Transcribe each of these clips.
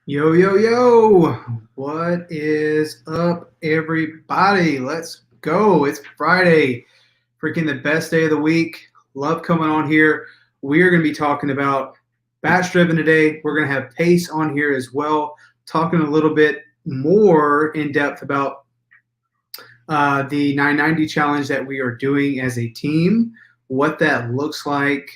Yo, yo, yo. What is up, everybody? Let's go. It's Friday, freaking the best day of the week. Love coming on here. We are going to be talking about batch driven today. We're going to have Pace on here as well, talking a little bit more in depth about the 990 challenge that we are doing as a team, what that looks like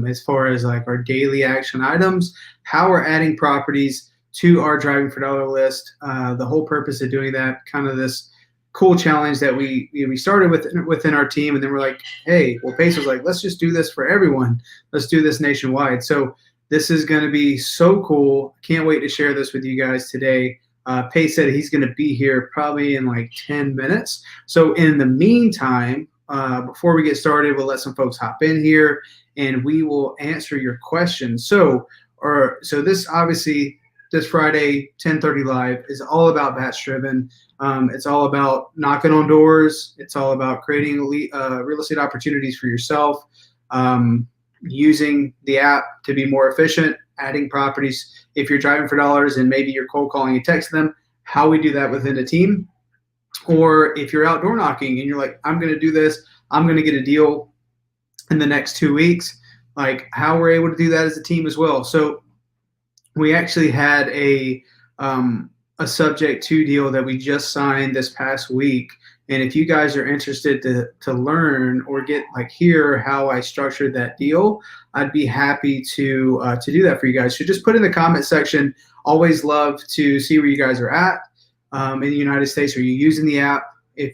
as far as like our daily action items, how we're adding properties to our Driving for Dollar list. The whole purpose of doing that, kind of this cool challenge that we started within our team, and then we're like, hey, well, Pace was like, let's just do this for everyone. Let's do this nationwide. So this is going to be so cool. Can't wait to share this with you guys today. Pace said he's going to be here probably in like 10 minutes. So in the meantime, before we get started, we'll let some folks hop in here and we will answer your questions. So this obviously this Friday, 10:30 live is all about batch driven. It's all about knocking on doors. It's all about creating real estate opportunities for yourself, using the app to be more efficient, adding properties. If you're driving for dollars and maybe you're cold calling and texting them, how we do that within a team. Or if you're outdoor knocking and you're like, I'm going to do this, I'm going to get a deal in the next 2 weeks, like how we're able to do that as a team as well. So we actually had a subject to deal that we just signed this past week. And if you guys are interested to learn or hear how I structured that deal, I'd be happy to do that for you guys. So just put in the comment section. Always love to see where you guys are at in the United States. Are you using the app?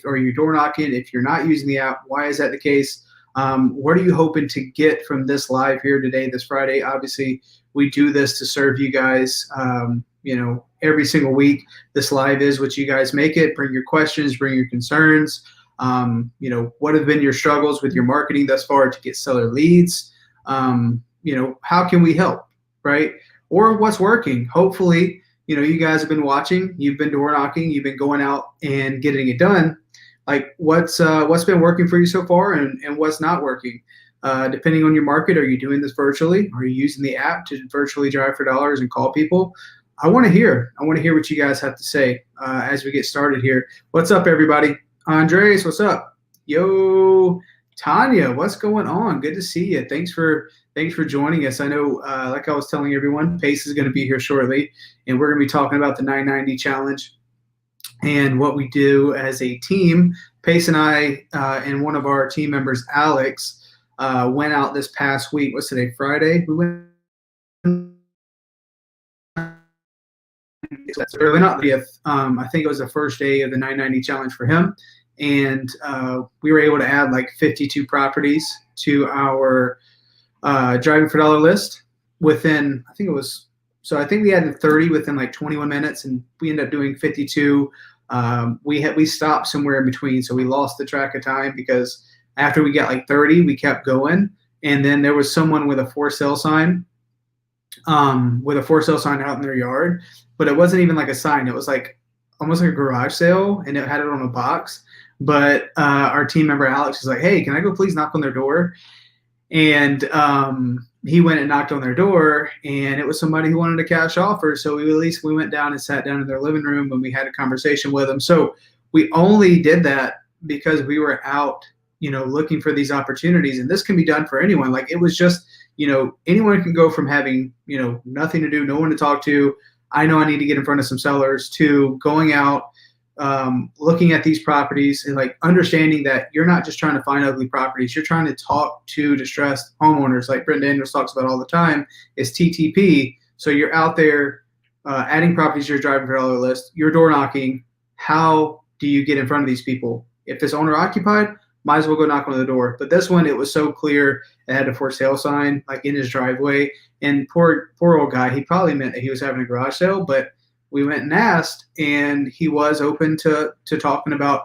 Are you door knocking? If you're not using the app, why is that the case? What are you hoping to get from this live here today, this Friday? Obviously, we do this to serve you guys, every single week. This live is what you guys make it. Bring your questions, bring your concerns. What have been your struggles with your marketing thus far to get seller leads? How can we help, right? Or what's working? Hopefully, you guys have been watching, you've been door knocking, you've been going out and getting it done. Like what's been working for you so far and what's not working? Depending on your market, are you doing this virtually? Are you using the app to virtually drive for dollars and call people? I want to hear what you guys have to say as we get started here. What's up, everybody? Andres, what's up? Yo, Tanya, what's going on? Good to see you. Thanks for joining us. I know, like I was telling everyone, Pace is going to be here shortly, and we're going to be talking about the 990 challenge and what we do as a team. Pace and I and one of our team members, Alex, went out this past week. What's today? Friday. We went. That's early, not the 30th. I think it was the first day of the 990 challenge for him, and we were able to add like 52 properties to our Driving for Dollar list within. I think we added 30 within like 21 minutes, and we ended up doing 52. We stopped somewhere in between, so we lost the track of time because after we got like 30, we kept going, and then there was someone with a for sale sign. Out in their yard, but it wasn't even like a sign. It was like almost like a garage sale, and it had it on a box. But our team member Alex was like, "Hey, can I go please knock on their door?" And he went and knocked on their door, and it was somebody who wanted a cash offer. So we went down and sat down in their living room, and we had a conversation with them. So we only did that because we were out, looking for these opportunities, and this can be done for anyone. Like it was just. Anyone can go from having, nothing to do, no one to talk to, I know I need to get in front of some sellers, to going out, looking at these properties and like understanding that you're not just trying to find ugly properties, you're trying to talk to distressed homeowners, like Brent Daniels talks about all the time, is TTP. So you're out there adding properties to your Driving for Dollar list, you're door knocking. How do you get in front of these people? If it's owner occupied, might as well go knock on the door. But this one, it was so clear it had a for sale sign like in his driveway. And poor old guy, he probably meant that he was having a garage sale, but we went and asked, and he was open to talking about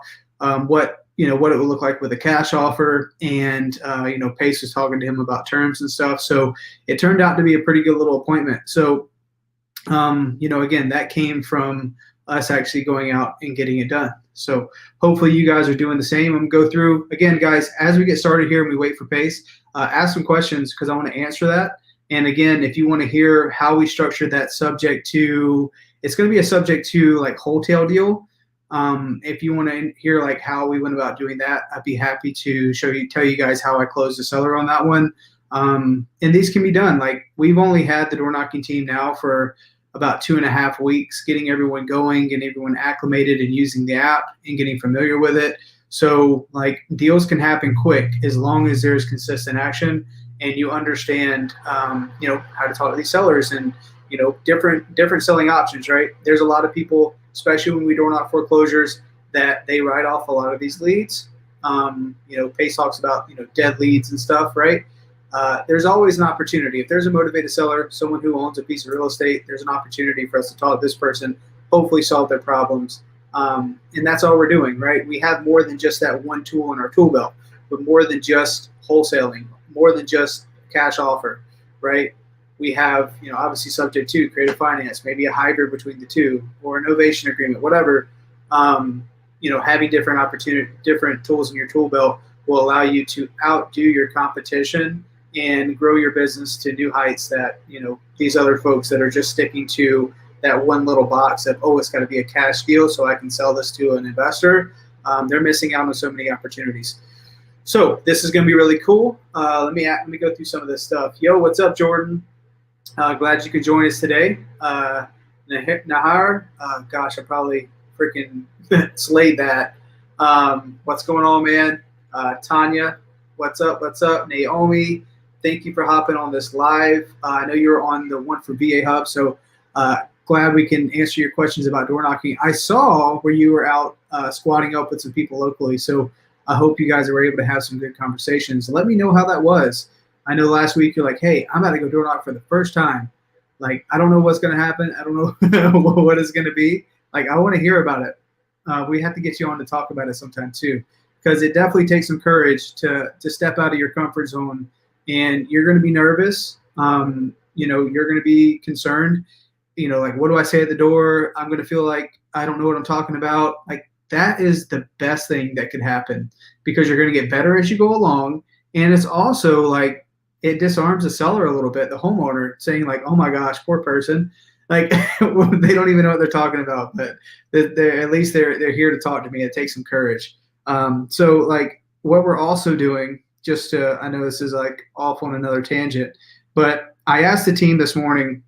what it would look like with a cash offer. And Pace was talking to him about terms and stuff. So it turned out to be a pretty good little appointment. So again, that came from us actually going out and getting it done. So hopefully you guys are doing the same. I'm going to go through, again, guys, as we get started here and we wait for Pace, ask some questions because I want to answer that. And again, if you want to hear how we structured that subject to, it's going to be a subject to like wholesale deal. If you want to hear like how we went about doing that, I'd be happy to tell you guys how I closed the seller on that one. And these can be done. Like we've only had the door knocking team now for about 2.5 weeks, getting everyone going, getting everyone acclimated and using the app and getting familiar with it. So like deals can happen quick as long as there's consistent action and you understand, how to talk to these sellers and, different selling options, right? There's a lot of people, especially when we door knock foreclosures, that they write off a lot of these leads. Pace talks about, dead leads and stuff, right? There's always an opportunity. If there's a motivated seller, someone who owns a piece of real estate, there's an opportunity for us to talk to this person, hopefully solve their problems. And that's all we're doing, right? We have more than just that one tool in our tool belt, but more than just wholesaling, more than just cash offer, right? We have, obviously subject to creative finance, maybe a hybrid between the two, or an novation agreement, whatever. Having different tools in your tool belt will allow you to outdo your competition and grow your business to new heights that, these other folks that are just sticking to that one little box of, it's got to be a cash deal so I can sell this to an investor. They're missing out on so many opportunities. So this is going to be really cool. Let me go through some of this stuff. Yo, what's up, Jordan? Glad you could join us today. Nahar, gosh, I probably freaking slayed that. What's going on, man? Tanya, what's up? Naomi, thank you for hopping on this live. I know you were on the one for VA Hub, so glad we can answer your questions about door knocking. I saw where you were out squatting up with some people locally, so I hope you guys were able to have some good conversations. Let me know how that was. I know last week you're like, hey, I'm about to go door knock for the first time. Like, I don't know what's going to happen. I don't know what it's going to be. Like, I want to hear about it. We have to get you on to talk about it sometime too, because it definitely takes some courage to step out of your comfort zone, and you're going to be nervous. You're going to be concerned. Like, what do I say at the door? I'm going to feel like I don't know what I'm talking about. Like, that is the best thing that could happen, because you're going to get better as you go along. And it's also like, it disarms the seller a little bit, the homeowner, saying like, oh my gosh, poor person. Like, they don't even know what they're talking about, but at least they're here to talk to me. It takes some courage. So like what we're also doing, I know this is like off on another tangent, but I asked the team this morning,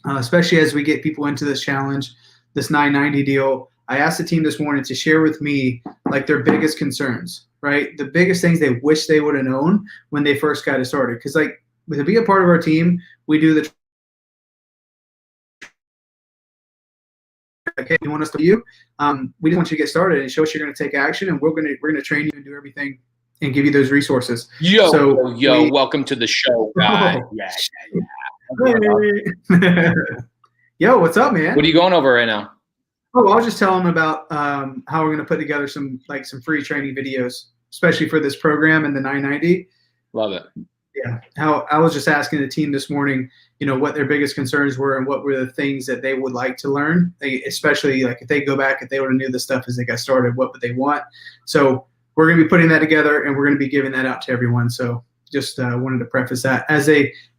especially as we get people into this challenge, this 990 deal, I asked the team this morning to share with me like their biggest concerns, right? The biggest things they wish they would have known when they first got it started. Because like to be a part of our team, we do the hey, you want us to you? We just want you to get started and show us you're going to take action, and we're going to train you and do everything and give you those resources. Welcome to the show, guy. Yeah. Yo, what's up, man? What are you going over right now? Oh, I'll just tell them about how we're going to put together some free training videos, especially for this program and the 990. Love it. Yeah. How I was just asking the team this morning, what their biggest concerns were and what were the things that they would like to learn. Especially like if they go back, if they would have knew this stuff as they got started, what would they want? So we're going to be putting that together, and we're going to be giving that out to everyone. So just wanted to preface that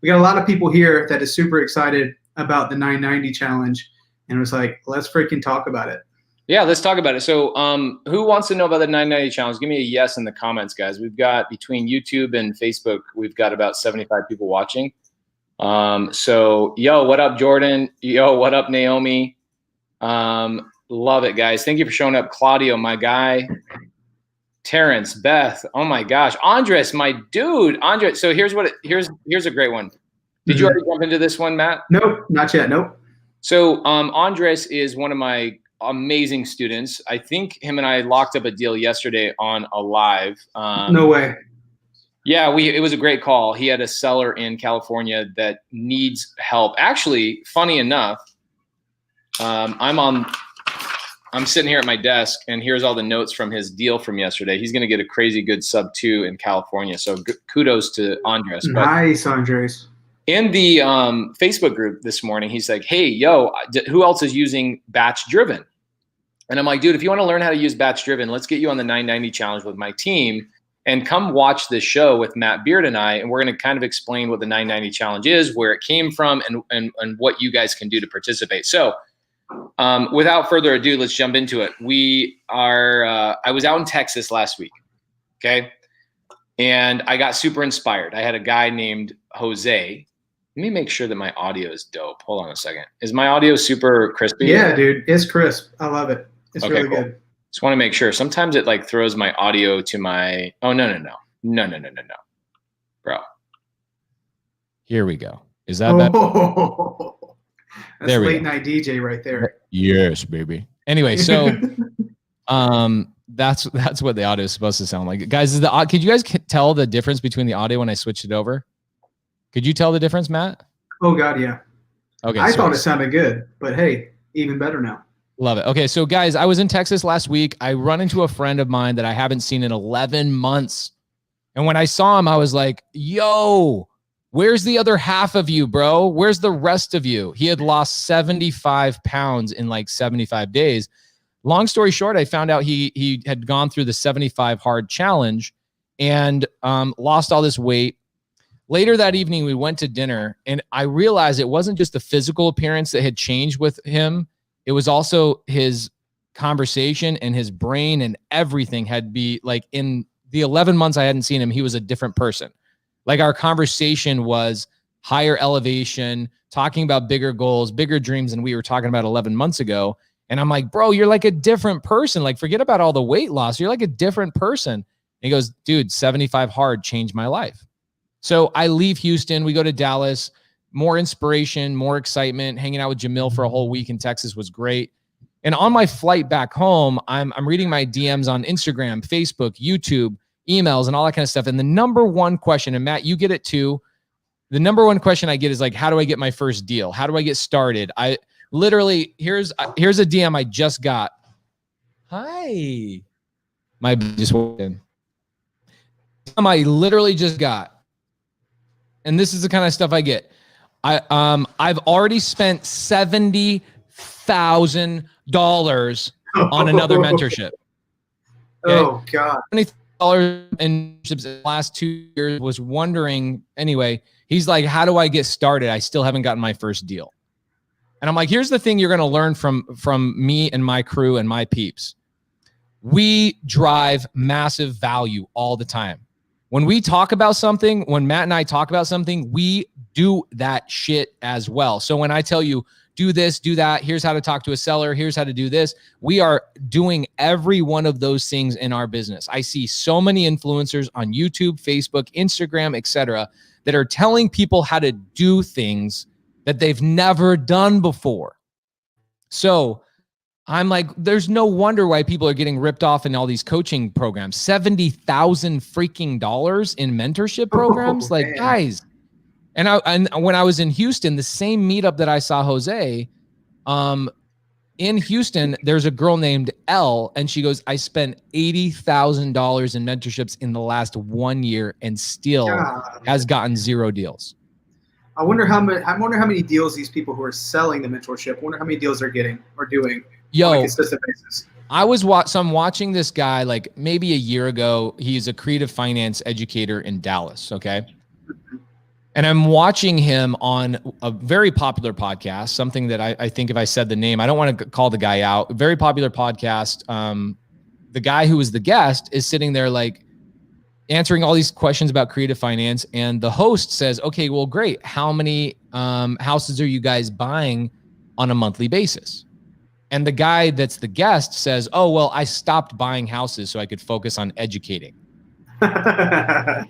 we got a lot of people here that is super excited about the 990 challenge. And it was like, let's freaking talk about it. Yeah, let's talk about it. So who wants to know about the 990 challenge? Give me a yes in the comments, guys. We've got, between YouTube and Facebook, we've got about 75 people watching. So, yo, what up, Jordan? Yo, what up, Naomi? Love it, guys. Thank you for showing up. Claudio, my guy. Terrence, Beth, oh my gosh. Andres, my dude. Andres, so here's a great one. Did you already jump into this one, Matt? Nope, not yet. Nope. So Andres is one of my amazing students. I think him and I locked up a deal yesterday on a live. No way. Yeah, it was a great call. He had a seller in California that needs help. Actually, funny enough, I'm sitting here at my desk, and here's all the notes from his deal from yesterday. He's going to get a crazy good sub-2 in California. So kudos to Andres. Nice, Andres. In the Facebook group this morning, he's like, hey, yo, who else is using batch driven? And I'm like, dude, if you want to learn how to use batch driven, let's get you on the 990 challenge with my team. and come watch this show with Matt Beard and I, and we're going to kind of explain what the 990 challenge is, where it came from, and what you guys can do to participate. So without further ado, let's jump into it. I was out in Texas last week. Okay. And I got super inspired. I had a guy named Jose. Let me make sure that my audio is dope. Hold on a second. Is my audio super crispy? Yeah, dude. It's crisp. I love it. It's okay, really cool. good. Just want to make sure. Sometimes it like throws my audio to my, oh, no. Bro. Here we go. Is that better? That's there we late go. Night DJ right there. Yes, baby. Anyway, so that's what the audio is supposed to sound like. Guys, could you guys tell the difference between the audio when I switched it over? Could you tell the difference, Matt? Oh God, yeah. Okay. I thought it sounded good, but hey, even better now. Love it. Okay, so guys, I was in Texas last week. I run into a friend of mine that I haven't seen in 11 months. And when I saw him, I was like, yo, where's the other half of you, bro? Where's the rest of you? He had lost 75 pounds in like 75 days. Long story short, I found out he had gone through the 75 hard challenge and lost all this weight. Later that evening, we went to dinner, and I realized it wasn't just the physical appearance that had changed with him. It was also his conversation and his brain, and everything had be like, in the 11 months I hadn't seen him, he was a different person. Like, our conversation was higher elevation, talking about bigger goals, bigger dreams than we were talking about 11 months ago. And I'm like, bro, you're like a different person. Like, forget about all the weight loss. You're like a different person. And he goes, dude, 75 hard changed my life. So I leave Houston. We go to Dallas. More inspiration, more excitement. Hanging out with Jamil for a whole week in Texas was great. And on my flight back home, I'm reading my DMs on Instagram, Facebook, YouTube, emails, and all that kind of stuff. And the number one question, and Matt, you get it too. The number one question I get is like, how do I get my first deal? How do I get started? I literally, here's a DM I just got. Hi. My just walked in. I literally just got. And this is the kind of stuff I get. I've already spent $70,000 on another mentorship. Okay? Oh God. $70,000 in the last 2 years. Was wondering anyway. He's like, how do I get started? I still haven't gotten my first deal. And I'm like, here's the thing you're going to learn from me and my crew and my peeps. We drive massive value all the time. When we talk about something, when Matt and I talk about something, we do that shit as well. So when I tell you, do this, do that, here's how to talk to a seller, here's how to do this, we are doing every one of those things in our business. I see so many influencers on YouTube, Facebook, Instagram, etc., that are telling people how to do things that they've never done before. So I'm like, there's no wonder why people are getting ripped off in all these coaching programs. $70,000 freaking dollars in mentorship programs. Like, man. Guys. And when I was in Houston, the same meetup that I saw Jose, in Houston, there's a girl named Elle, and she goes, I spent $80,000 in mentorships in the last 1 year and still has gotten 0 deals. I wonder how many deals these people who are selling the mentorship, I wonder how many deals they're getting or doing on a consistent basis. I was watching this guy like maybe a year ago. He's a creative finance educator in Dallas. Okay. And I'm watching him on a very popular podcast, something that I think if I said the name, I don't want to call the guy out. Very popular podcast. The guy who was the guest is sitting there like answering all these questions about creative finance. And the host says, okay, well, great. How many houses are you guys buying on a monthly basis? And the guy that's the guest says, oh, well, I stopped buying houses so I could focus on educating. And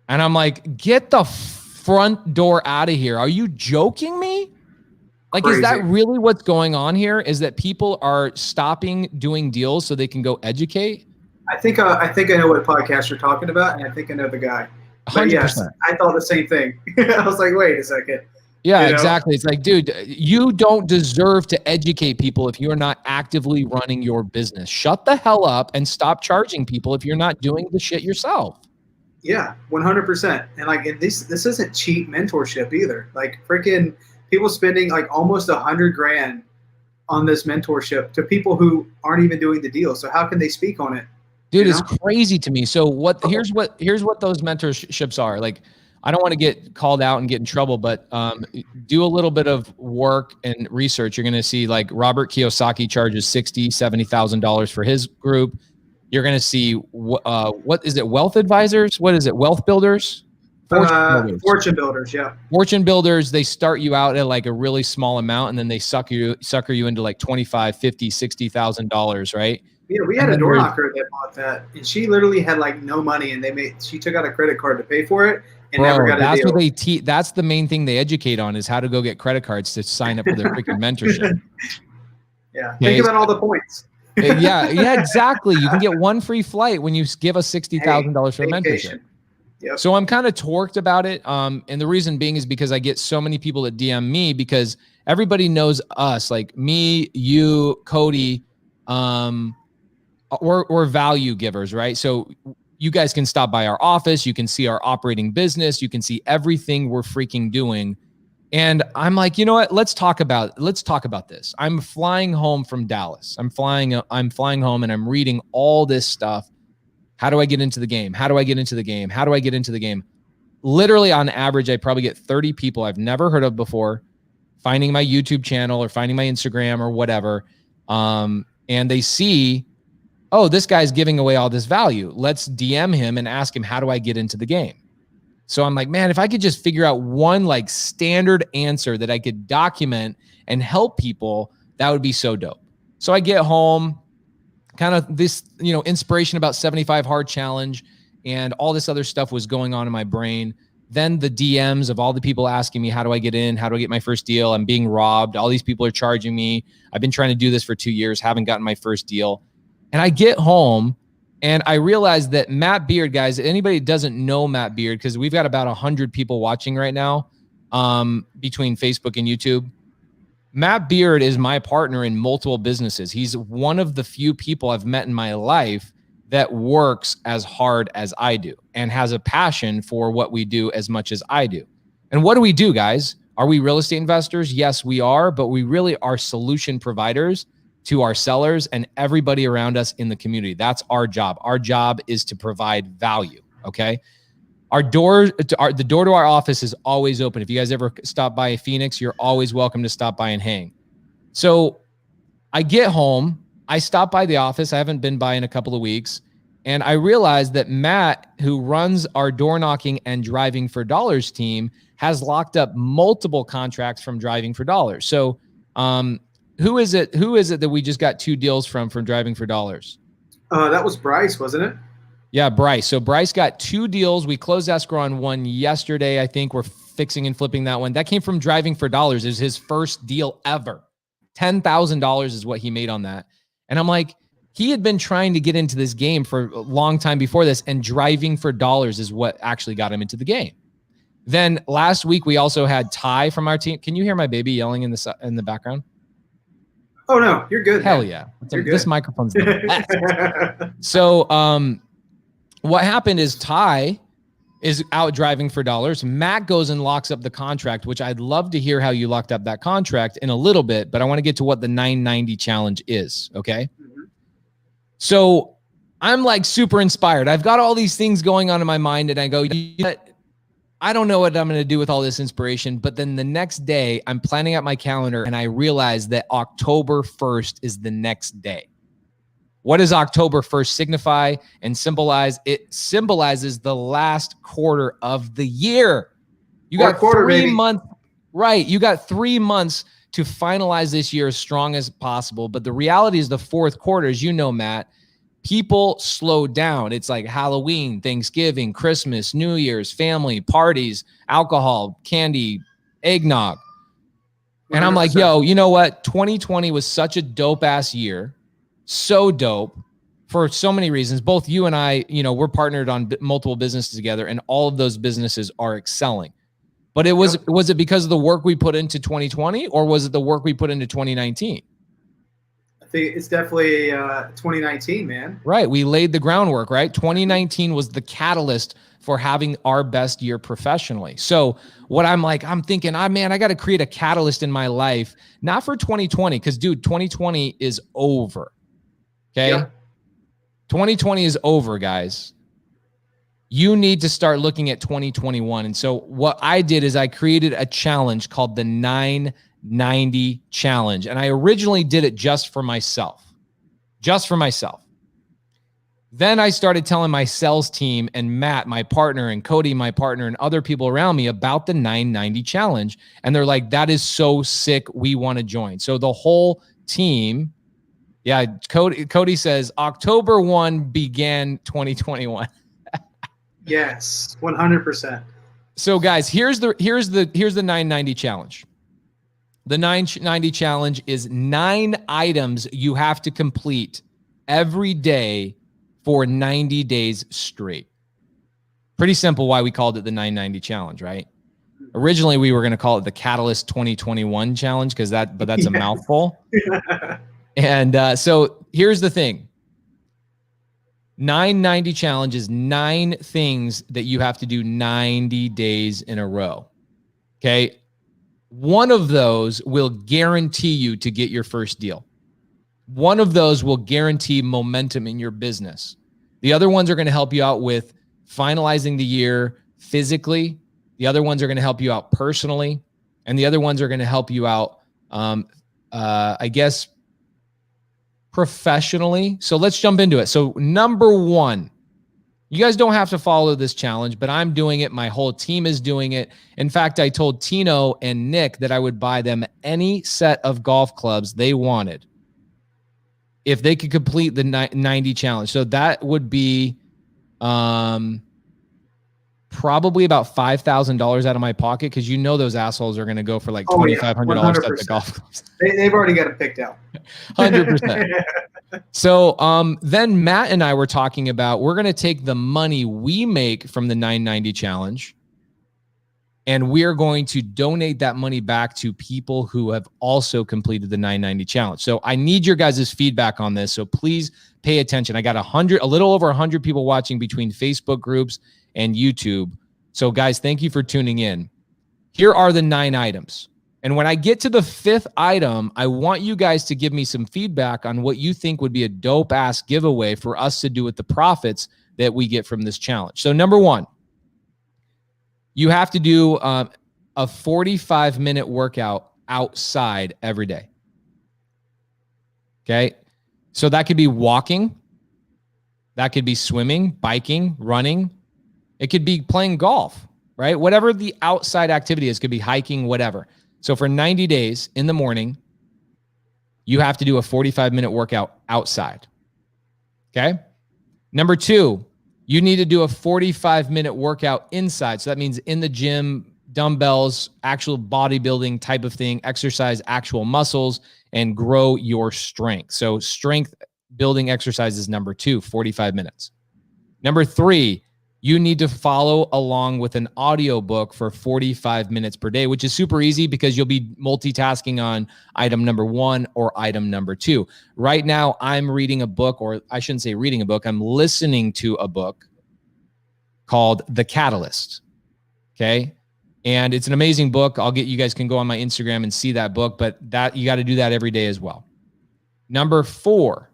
I'm like, get the front door out of here. Are you joking me? Like, Crazy. Is that really what's going on here? Is that people are stopping doing deals so they can go educate? I think I know what podcast you're talking about, and I think I know the guy. But 100%. Yes, I thought the same thing. I was like, wait a second. Yeah, exactly. It's like, dude, you don't deserve to educate people if you're not actively running your business. Shut the hell up and stop charging people if you're not doing the shit yourself. Yeah, 100%. And like, this isn't cheap mentorship either. Like, freaking people spending like almost $100,000 on this mentorship to people who aren't even doing the deal. So how can they speak on it Dude, it's crazy to me. So here's what those mentorships are. Like, I don't want to get called out and get in trouble, but do a little bit of work and research. You're going to see like Robert Kiyosaki charges $70,000 for his group. You're going to see what is it? Wealth advisors? What is it? Wealth builders? Fortune builders. Yeah. Fortune builders. They start you out at like a really small amount, and then they sucker you into like $25,000, $50,000, $60,000, right? Yeah, we had a door knocker that bought that, and she literally had like no money, and she took out a credit card to pay for it, and never got a deal. What they that's the main thing they educate on, is how to go get credit cards to sign up for their freaking mentorship. Yeah, think about all the points. yeah, exactly. You can get one free flight when you give us $60,000 for a mentorship. Yep. So I'm kind of torqued about it. And the reason being is because I get so many people that DM me, because everybody knows us, like me, you, Cody, we're value givers, right? So you guys can stop by our office. You can see our operating business. You can see everything we're freaking doing. And I'm like, you know what? Let's talk about this. I'm flying home from Dallas. I'm flying home, and I'm reading all this stuff. How do I get into the game? How do I get into the game? How do I get into the game? Literally, on average, I probably get 30 people I've never heard of before finding my YouTube channel or finding my Instagram or whatever. And they see, oh, this guy's giving away all this value. Let's DM him and ask him, how do I get into the game? So I'm like, man, if I could just figure out one like standard answer that I could document and help people, that would be so dope. So I get home, kind of this, inspiration about 75 hard challenge and all this other stuff was going on in my brain. Then the DMs of all the people asking me, how do I get in? How do I get my first deal? I'm being robbed. All these people are charging me. I've been trying to do this for 2 years, haven't gotten my first deal. And I get home and I realized that Matt Beard, guys, anybody that doesn't know Matt Beard, because we've got about 100 people watching right now between Facebook and YouTube. Matt Beard is my partner in multiple businesses. He's one of the few people I've met in my life that works as hard as I do and has a passion for what we do as much as I do. And what do we do, guys? Are we real estate investors? Yes, we are, but we really are solution providers to our sellers and everybody around us in the community. That's our job. Our job is to provide value, okay? The door to our office is always open. If you guys ever stop by Phoenix, you're always welcome to stop by and hang. So I get home, I stop by the office. I haven't been by in a couple of weeks. And I realized that Matt, who runs our door knocking and Driving for Dollars team, has locked up multiple contracts from Driving for Dollars. So who is it that we just got 2 deals from Driving for Dollars? That was Bryce, wasn't it? Yeah, Bryce. So Bryce got 2 deals. We closed escrow on one yesterday. I think we're fixing and flipping that one. That came from Driving for Dollars. It was his first deal ever. $10,000 is what he made on that. And I'm like, he had been trying to get into this game for a long time before this, and Driving for Dollars is what actually got him into the game. Then last week, we also had Ty from our team. Can you hear my baby yelling in the background? Oh, no, you're good. Hell yeah. This microphone's the best. So, what happened is Ty is out driving for dollars. Matt goes and locks up the contract, which I'd love to hear how you locked up that contract in a little bit, but I want to get to what the 990 challenge is. Okay. Mm-hmm. So I'm like super inspired. I've got all these things going on in my mind and I go, I don't know what I'm going to do with all this inspiration. But then the next day I'm planning out my calendar and I realize that October 1st is the next day. What does October 1st signify and symbolize? It symbolizes the last quarter of the year. You got 3 months, right? You got 3 months to finalize this year as strong as possible. But the reality is the fourth quarter, as you know, Matt, people slow down. It's like Halloween, Thanksgiving, Christmas, New Year's, family, parties, alcohol, candy, eggnog. And I'm like, yo, you know what? 2020 was such a dope ass year. So dope for so many reasons. Both you and I, we're partnered on multiple businesses together and all of those businesses are excelling. But was it because of the work we put into 2020 or was it the work we put into 2019? I think it's definitely 2019, man. Right. We laid the groundwork, right? 2019 was the catalyst for having our best year professionally. So what I'm thinking, I got to create a catalyst in my life, not for 2020, because dude, 2020 is over. Okay. Yep. 2020 is over, guys. You need to start looking at 2021. And so what I did is I created a challenge called the 990 challenge. And I originally did it just for myself. Then I started telling my sales team and Matt, my partner, and Cody, my partner, and other people around me about the 990 challenge. And they're like, that is so sick. We want to join. So the whole team, yeah, Cody says October 1 began 2021. Yes, 100%. So guys, here's the 990 challenge. The 990 challenge is 9 items you have to complete every day for 90 days straight. Pretty simple why we called it the 990 challenge, right? Originally, we were going to call it the Catalyst 2021 challenge but that's a mouthful. And so here's the thing. 990 challenge is 9 things that you have to do 90 days in a row. Okay. One of those will guarantee you to get your first deal. One of those will guarantee momentum in your business. The other ones are going to help you out with finalizing the year physically. The other ones are going to help you out personally. And the other ones are going to help you out, I guess, professionally. So let's jump into it. So number 1, you guys don't have to follow this challenge, but I'm doing it. My whole team is doing it. In fact, I told Tino and Nick that I would buy them any set of golf clubs they wanted if they could complete the 90 challenge. So that would be probably about $5,000 out of my pocket, because you know those assholes are going to go for like $2,500 at the golf clubs. They've already got it picked out. 100%. So then Matt and I were talking about, we're going to take the money we make from the 990 challenge, and we're going to donate that money back to people who have also completed the 990 challenge. So I need your guys' feedback on this. So please pay attention. I got a little over 100 people watching between Facebook groups and YouTube. So guys, thank you for tuning in. Here are the 9 items. And when I get to the 5th item, I want you guys to give me some feedback on what you think would be a dope ass giveaway for us to do with the profits that we get from this challenge. So number 1, you have to do a 45-minute workout outside every day. Okay. So that could be walking. That could be swimming, biking, running. It could be playing golf, right? Whatever the outside activity is, could be hiking, whatever. So for 90 days in the morning, you have to do a 45-minute workout outside. Okay. Number 2, you need to do a 45-minute workout inside. So that means in the gym, dumbbells, actual bodybuilding type of thing, exercise actual muscles, and grow your strength. So strength building exercise is number 2, 45 minutes. Number 3, you need to follow along with an audiobook for 45 minutes per day, which is super easy because you'll be multitasking on item number 1 or item number 2. Right now, I'm reading a book, or I shouldn't say reading a book. I'm listening to a book called The Catalyst. Okay. And it's an amazing book. You guys can go on my Instagram and see that book, but that you got to do that every day as well. Number 4,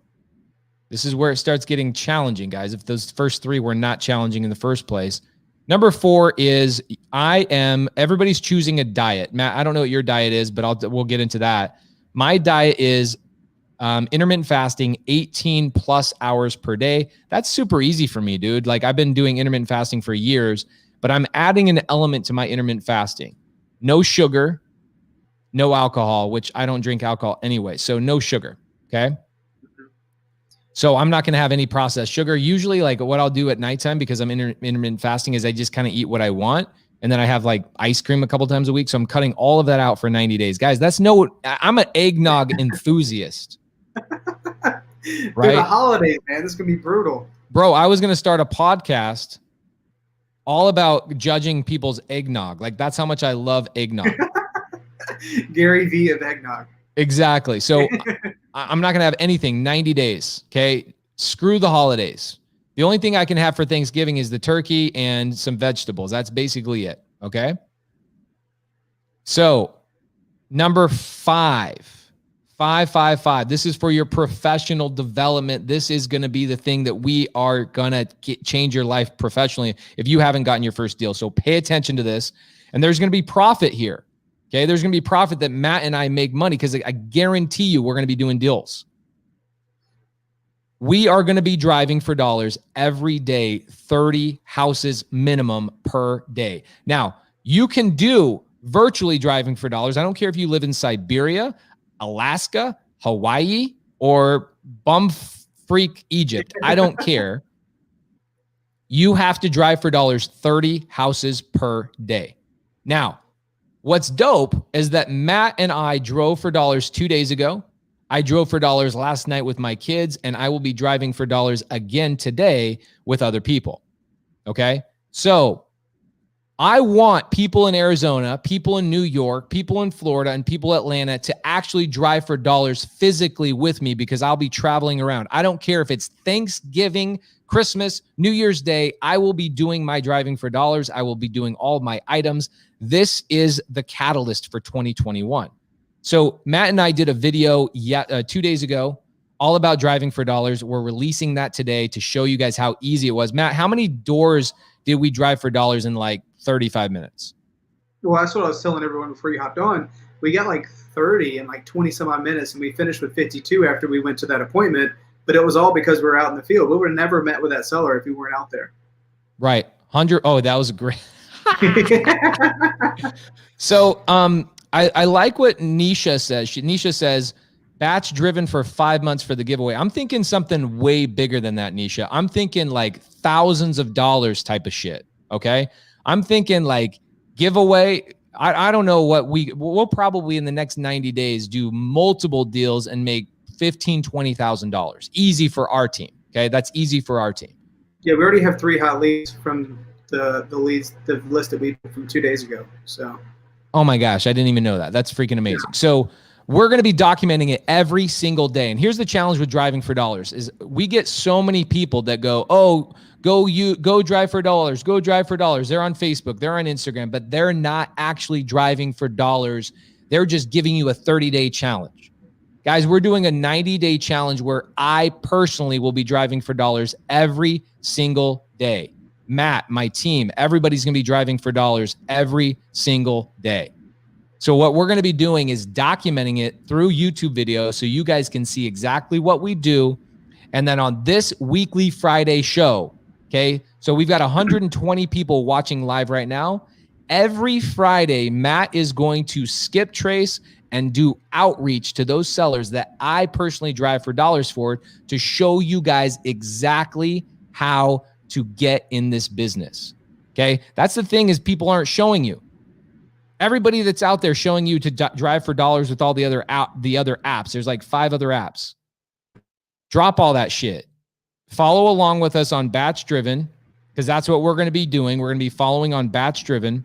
this is where it starts getting challenging, guys. If those first 3 were not challenging in the first place. Number 4 is everybody's choosing a diet. Matt, I don't know what your diet is, but we'll get into that. My diet is intermittent fasting, 18 plus hours per day. That's super easy for me, dude. Like, I've been doing intermittent fasting for years, but I'm adding an element to my intermittent fasting. No sugar, no alcohol, which I don't drink alcohol anyway. So no sugar. Okay. So I'm not going to have any processed sugar. Usually, like, what I'll do at nighttime, because I'm intermittent fasting, is I just kind of eat what I want. And then I have like ice cream a couple times a week. So I'm cutting all of that out for 90 days. Guys, I'm an eggnog enthusiast. Right? Right? The holidays, man. This is going to be brutal. Bro, I was going to start a podcast all about judging people's eggnog. Like, that's how much I love eggnog. Gary V of eggnog. Exactly. So I'm not going to have anything 90 days. Okay. Screw the holidays. The only thing I can have for Thanksgiving is the turkey and some vegetables. That's basically it. Okay. So number 5, 555. This is for your professional development. This is going to be the thing that we are going to change your life professionally if you haven't gotten your first deal. So pay attention to this. And there's going to be profit here. Okay. There's going to be profit that Matt and I make money because I guarantee you we're going to be doing deals. We are going to be driving for dollars every day, 30 houses minimum per day. Now, you can do virtually driving for dollars. I don't care if you live in Siberia, Alaska, Hawaii, or bum freak Egypt. I don't care. You have to drive for dollars 30 houses per day. Now, what's dope is that Matt and I drove for dollars 2 days ago. I drove for dollars last night with my kids, and I will be driving for dollars again today with other people. Okay? So I want people in Arizona, people in New York, people in Florida, and people in Atlanta to actually drive for dollars physically with me because I'll be traveling around. I don't care if it's Thanksgiving, Christmas, New Year's Day. I will be doing my driving for dollars. I will be doing all my items. This is the catalyst for 2021. So Matt and I did a video 2 days ago all about driving for dollars. We're releasing that today to show you guys how easy it was. Matt, how many doors did we drive for dollars in like 35 minutes? Well, that's what I was telling everyone before you hopped on. We got like 30 in like 20 some odd minutes, and we finished with 52 after we went to that appointment. But it was all because we were out in the field. We would have never met with that seller if we weren't out there. Right. 100. Oh, that was great. So I like what Nisha says. Nisha says, batch driven for 5 months for the giveaway. I'm thinking something way bigger than that, Nisha. I'm thinking like thousands of dollars type of shit. Okay. I'm thinking like giveaway. I don't know what we'll probably in the next 90 days do multiple deals and make $15,000, $20,000 easy for our team. Okay. That's easy for our team. Yeah. We already have 3 hot leads from the list that we did from 2 days ago. So, oh my gosh, I didn't even know that. That's freaking amazing. Yeah. So we're going to be documenting it every single day. And here's the challenge with driving for dollars is we get so many people that go, oh, go drive for dollars, go drive for dollars. They're on Facebook, they're on Instagram, but they're not actually driving for dollars. They're just giving you a 30-day challenge. Guys, we're doing a 90-day challenge where I personally will be driving for dollars every single day. Matt, my team, everybody's going to be driving for dollars every single day. So what we're going to be doing is documenting it through YouTube videos so you guys can see exactly what we do. And then on this weekly Friday show, okay, so we've got 120 people watching live right now. Every Friday, Matt is going to skip trace and do outreach to those sellers that I personally drive for dollars for to show you guys exactly how to get in this business. Okay. That's the thing is people aren't showing you. Everybody that's out there showing you to drive for dollars with all the other apps. There's like 5 other apps. Drop all that shit. Follow along with us on Batch Driven because that's what we're going to be doing. We're going to be following on Batch Driven.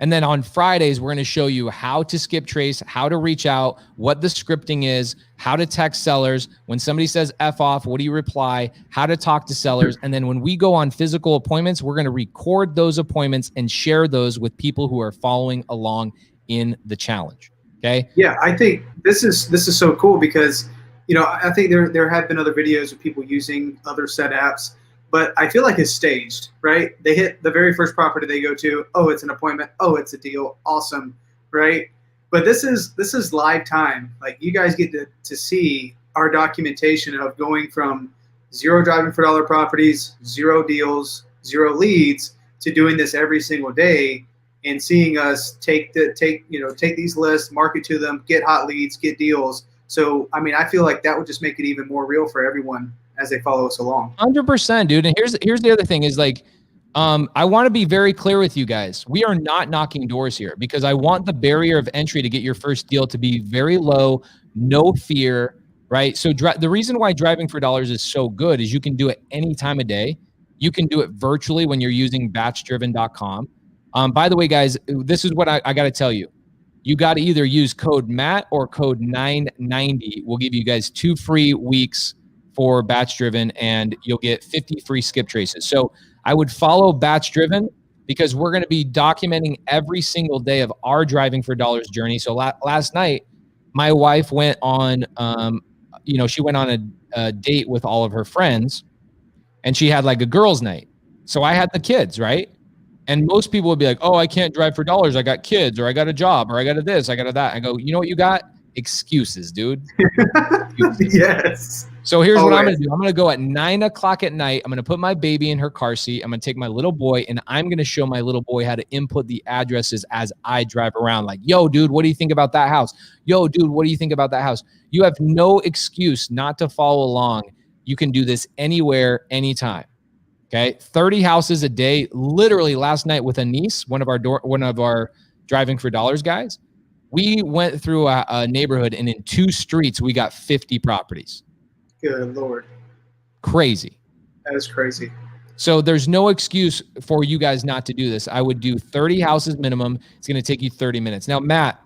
And then on Fridays, we're going to show you how to skip trace, how to reach out, what the scripting is, how to text sellers. When somebody says F off, what do you reply? How to talk to sellers. And then when we go on physical appointments, we're going to record those appointments and share those with people who are following along in the challenge. Okay. Yeah, I think this is so cool because, you know, I think there have been other videos of people using other set apps. But I feel like it's staged, right? They hit the very first property they go to. Oh, it's an appointment. Oh, it's a deal. Awesome, right? But this is live time. Like you guys get to see our documentation of going from 0 driving for dollar properties, 0 deals, 0 leads to doing this every single day and seeing us take these lists, market to them, get hot leads, get deals. So I mean, I feel like that would just make it even more real for everyone as they follow us along. 100%, dude. And here's the other thing is like, I want to be very clear with you guys. We are not knocking doors here because I want the barrier of entry to get your first deal to be very low, no fear, right? So the reason why driving for dollars is so good is you can do it any time of day. You can do it virtually when you're using batchdriven.com. By the way, guys, this is what I got to tell you. You got to either use code MATT or code 990. We'll give you guys 2 free weeks for Batch Driven, and you'll get 50 free skip traces. So I would follow Batch Driven because we're going to be documenting every single day of our driving for dollars journey. So last night, my wife went on, she went on a date with all of her friends, and she had like a girls' night. So I had the kids, right? And most people would be like, oh, I can't drive for dollars. I got kids, or I got a job, or I got a this, I got a that. I go, you know what you got? Excuses, dude. Excuses. Yes. So here's what I'm going to do. I'm going to go at 9 o'clock at night. I'm going to put my baby in her car seat. I'm going to take my little boy, and I'm going to show my little boy how to input the addresses as I drive around. Like, yo, dude, what do you think about that house? Yo, dude, what do you think about that house? You have no excuse not to follow along. You can do this anywhere, anytime. Okay. 30 houses a day. Literally last night with a niece, one of our Driving for Dollars guys, we went through a neighborhood, and in 2 streets, we got 50 properties. Good Lord. Crazy. That is crazy. So there's no excuse for you guys not to do this. I would do 30 houses minimum. It's going to take you 30 minutes. Now, Matt,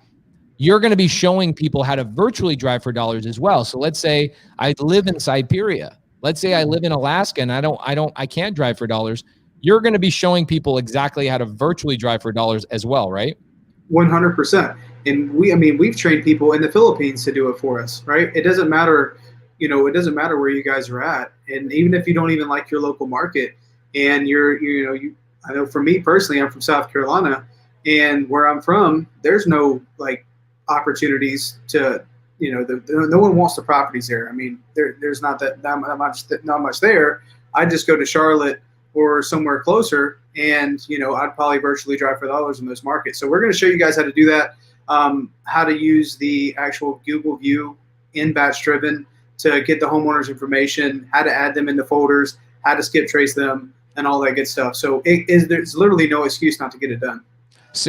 you're going to be showing people how to virtually drive for dollars as well. So let's say I live in Siberia. Let's say I live in Alaska and I can't drive for dollars. You're going to be showing people exactly how to virtually drive for dollars as well, right? 100%. And we've trained people in the Philippines to do it for us, right? It doesn't matter, it doesn't matter where you guys are at. And even if you don't even like your local market, and I know for me personally, I'm from South Carolina, and where I'm from, there's no like opportunities to, no one wants the properties there. I mean, there's not much there. I just go to Charlotte or somewhere closer, and I'd probably virtually drive for dollars in those markets. So we're going to show you guys how to do that, how to use the actual Google View in Batch Driven to get the homeowners information, how to add them into folders, how to skip trace them, and all that good stuff. So there's literally no excuse not to get it done.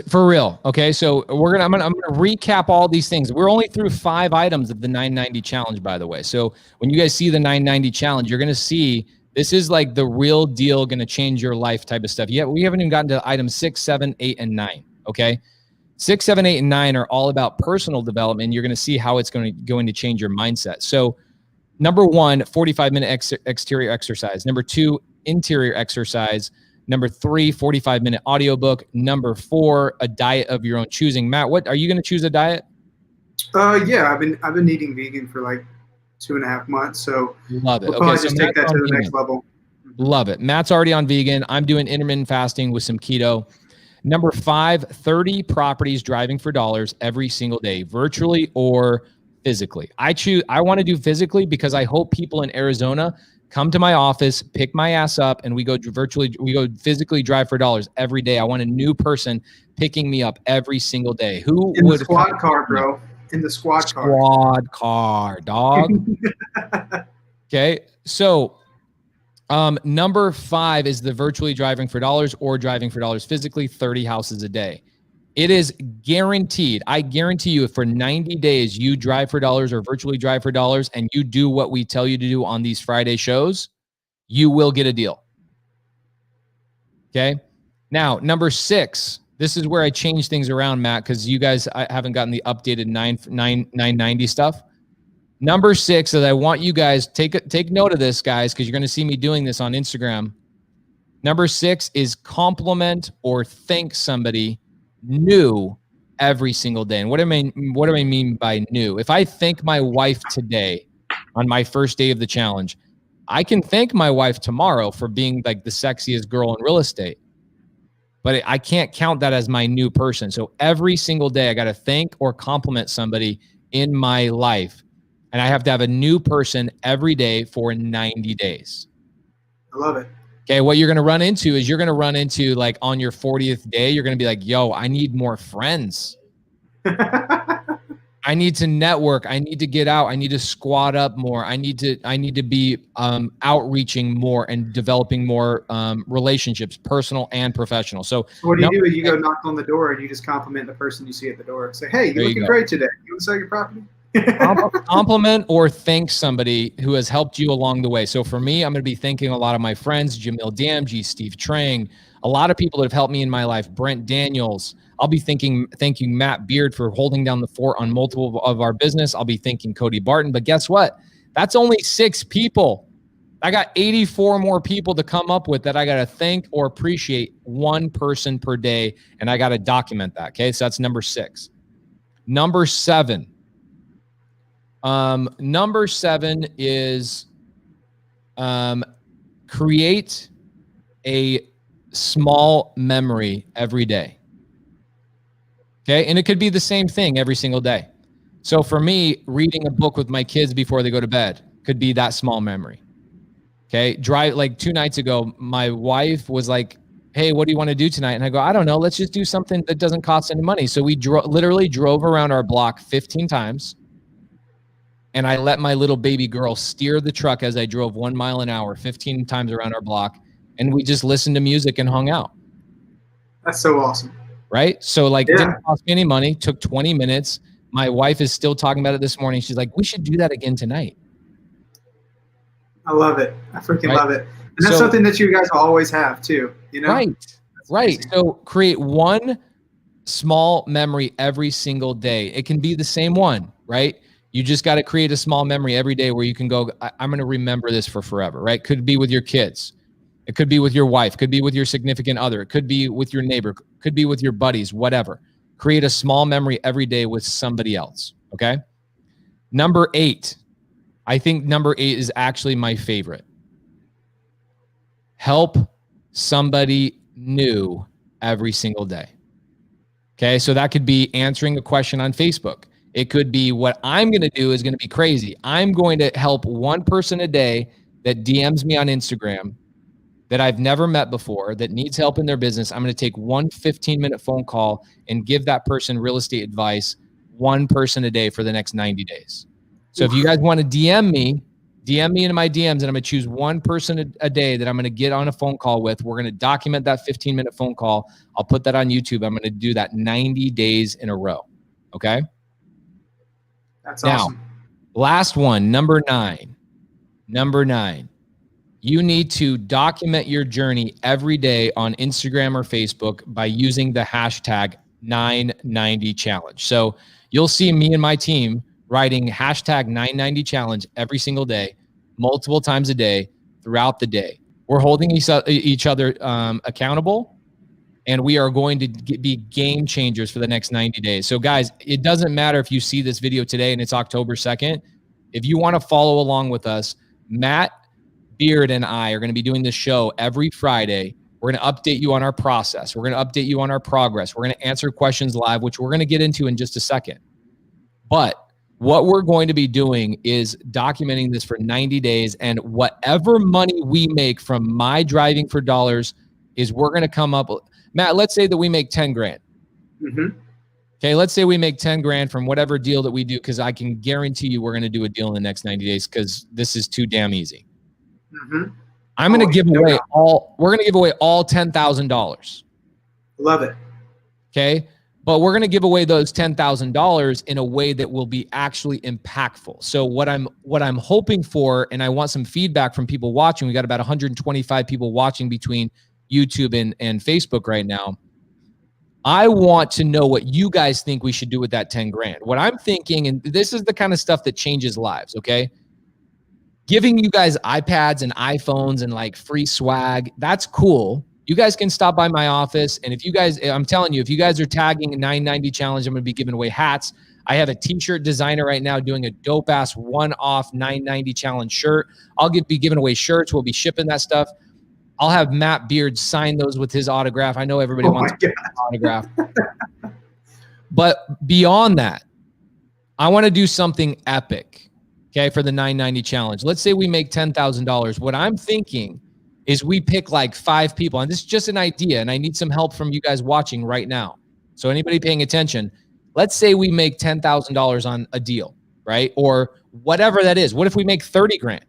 For real. Okay. So I'm gonna recap all these things. We're only through 5 items of the 990 challenge, by the way. So when you guys see the 990 challenge, you're gonna see this is like the real deal, gonna change your life type of stuff. Yeah, we haven't even gotten to items 6, 7, 8, and 9. Okay. 6, 7, 8, and 9 are all about personal development. You're gonna see how it's going to change your mindset. So number 1, 45-minute exterior exercise. Number 2, interior exercise. Number 3, 45-minute audiobook. Number 4, a diet of your own choosing. Matt, what are you going to choose a diet? Yeah, I've been eating vegan for like 2.5 months. So love it. We'll probably just take that to the next level. Love it. Matt's already on vegan. I'm doing intermittent fasting with some keto. Number 5, 30 properties driving for dollars every single day, virtually or physically. I want to do physically because I hope people in Arizona come to my office, pick my ass up, and we go physically drive for dollars every day. I want a new person picking me up every single day. Who in would the squad car, bro? In the squad car. Squad car, dog. Okay. So number 5 is the virtually driving for dollars or driving for dollars physically, 30 houses a day. It is guaranteed. I guarantee you, if for 90 days you drive for dollars or virtually drive for dollars and you do what we tell you to do on these Friday shows, you will get a deal. Okay. Now, number 6, this is where I change things around, Matt, because you guys haven't gotten the updated 990 stuff. Number 6 is I want you guys take note of this, guys, because you're going to see me doing this on Instagram. Number 6 is compliment or thank somebody new every single day. And what do I mean by new? If I thank my wife today on my first day of the challenge, I can thank my wife tomorrow for being like the sexiest girl in real estate, but I can't count that as my new person. So every single day I got to thank or compliment somebody in my life. And I have to have a new person every day for 90 days. I love it. Okay, what you're going to run into is like on your 40th day, you're going to be like, yo, I need more friends. I need to network. I need to get out. I need to squat up more. I need to be outreaching more and developing more relationships, personal and professional. So what do? You go knock on the door and you just compliment the person you see at the door. Say, hey, you're looking great today. You want to sell your property? Compliment or thank somebody who has helped you along the way. So for me, I'm going to be thanking a lot of my friends, Jamil Damji, Steve Trang, a lot of people that have helped me in my life, Brent Daniels. I'll be thanking Matt Beard for holding down the fort on multiple of our business. I'll be thanking Cody Barton. But guess what? That's only 6 people. I got 84 more people to come up with that I got to thank or appreciate, 1 person per day. And I got to document that. Okay. So that's number 6. Number 7. Number 7 is create a small memory every day. Okay. And it could be the same thing every single day. So for me, reading a book with my kids before they go to bed could be that small memory. Okay. Like 2 nights ago, my wife was like, hey, what do you want to do tonight? And I go, I don't know. Let's just do something that doesn't cost any money. So we literally drove around our block 15 times. And I let my little baby girl steer the truck as I drove 1 mile an hour, 15 times around our block. And we just listened to music and hung out. That's so awesome. Right? So like, it didn't cost me any money, took 20 minutes. My wife is still talking about it this morning. She's like, we should do that again tonight. I love it. I freaking love it. And that's something that you guys will always have too, you know? Right. Right. So create one small memory every single day. It can be the same one, right? You just got to create a small memory every day where you can go, I'm going to remember this for forever, right? Could be with your kids. It could be with your wife. Could be with your significant other. It could be with your neighbor. Could be with your buddies, whatever. Create a small memory every day with somebody else, okay? Number 8. I think number 8 is actually my favorite. Help somebody new every single day. Okay, so that could be answering a question on Facebook. It could be what I'm going to do is going to be crazy. I'm going to help one person a day that DMs me on Instagram that I've never met before that needs help in their business. I'm going to take one 15-minute phone call and give that person real estate advice, one person a day for the next 90 days. So if you guys want to DM me into my DMs, and I'm going to choose one person a day that I'm going to get on a phone call with. We're going to document that 15-minute phone call. I'll put that on YouTube. I'm going to do that 90 days in a row. Okay? That's awesome. Now, last one, number 9. Number 9. You need to document your journey every day on Instagram or Facebook by using the hashtag 990 challenge. So you'll see me and my team writing hashtag 990 challenge every single day, multiple times a day, throughout the day. We're holding each other accountable, and we are going to be game changers for the next 90 days. So guys, it doesn't matter if you see this video today and it's October 2nd. If you want to follow along with us, Matt Beard and I are going to be doing this show every Friday. We're going to update you on our process. We're going to update you on our progress. We're going to answer questions live, which we're going to get into in just a second. But what we're going to be doing is documenting this for 90 days, and whatever money we make from my Driving for Dollars is we're going to come up. Matt, let's say that we make 10 grand. Mm-hmm. Okay, let's say we make 10 grand from whatever deal that we do, because I can guarantee you we're going to do a deal in the next 90 days because this is too damn easy. Mm-hmm. I'm going to give away we're going to give away all $10,000. Love it. Okay. But we're going to give away those $10,000 in a way that will be actually impactful. So what I'm hoping for, and I want some feedback from people watching. We got about 125 people watching between YouTube and Facebook right now. I want to know what you guys think we should do with that 10 grand. What I'm thinking, and this is the kind of stuff that changes lives, okay? Giving you guys iPads and iPhones and like free swag, that's cool. You guys can stop by my office. And if you guys, I'm telling you, if you guys are tagging 990 challenge, I'm going to be giving away hats. I have a t-shirt designer right now doing a dope ass one-off 990 challenge shirt. I'll be giving away shirts. We'll be shipping that stuff. I'll have Matt Beard sign those with his autograph. I know everybody wants an autograph. But beyond that, I want to do something epic, okay, for the 990 challenge. Let's say we make $10,000. What I'm thinking is we pick like 5 people, and this is just an idea, and I need some help from you guys watching right now. So anybody paying attention, let's say we make $10,000 on a deal, right? Or whatever that is. What if we make 30 grand?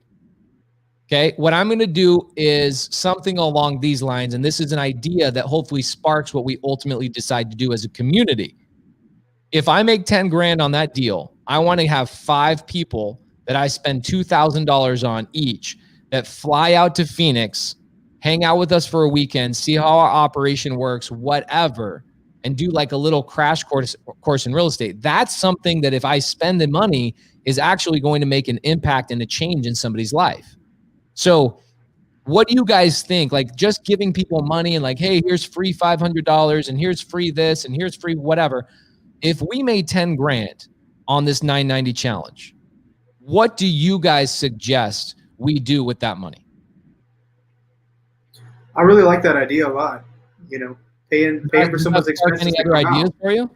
Okay, what I'm going to do is something along these lines, and this is an idea that hopefully sparks what we ultimately decide to do as a community. If I make 10 grand on that deal, I want to have 5 people that I spend $2,000 on each that fly out to Phoenix, hang out with us for a weekend, see how our operation works, whatever, and do like a little crash course in real estate. That's something that if I spend the money is actually going to make an impact and a change in somebody's life. So what do you guys think? Like just giving people money and like, hey, here's free $500 and here's free this and here's free whatever. If we made 10 grand on this 990 challenge, What do you guys suggest we do with that money? I really like that idea a lot. You know, paying for someone's expenses. Any other ideas for you?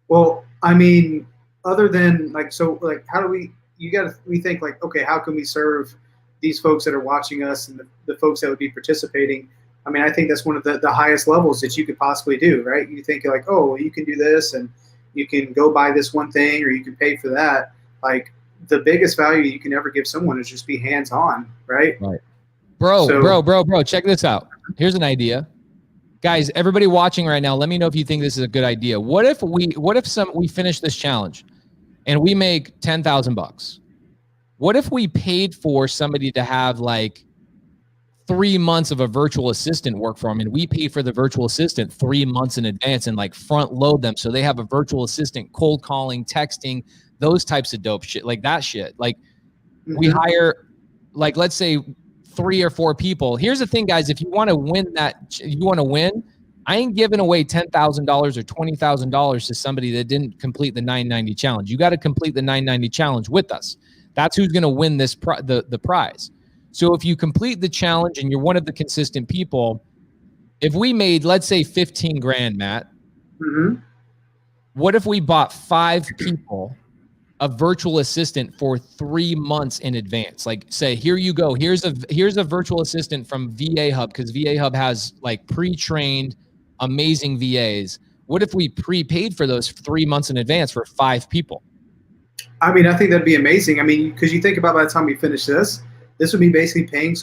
Well, I mean, other than like, so like, how do we think like, okay, how can we serve these folks that are watching us and the folks that would be participating? I mean, I think that's one of the highest levels that you could possibly do, right? You think like, oh, well, you can do this and you can go buy this one thing or you can pay for that. Like the biggest value you can ever give someone is just be hands-on, right? Right. Bro, check this out. Here's an idea. Guys, everybody watching right now, let me know if you think this is a good idea. What if we finish this challenge and we make $10,000? What if we paid for somebody to have like 3 months of a virtual assistant work for them, and we pay for the virtual assistant 3 months in advance and like front load them so they have a virtual assistant cold calling, texting, those types of dope shit, like that shit. Like we hire, like, let's say 3 or 4 people. Here's the thing, guys. If you want to win, I ain't giving away $10,000 or $20,000 to somebody that didn't complete the 990 challenge. You got to complete the 990 challenge with us. That's who's going to win this the prize. So if you complete the challenge and you're one of the consistent people, if we made, let's say 15 grand, Matt, what if we bought 5 people a virtual assistant for 3 months in advance? Like, say, here you go. Here's a virtual assistant from VA Hub, because VA Hub has like pre-trained, amazing VAs. What if we prepaid for those 3 months in advance for 5 people? I mean, I think that'd be amazing. I mean, because you think about by the time we finish this would be basically paying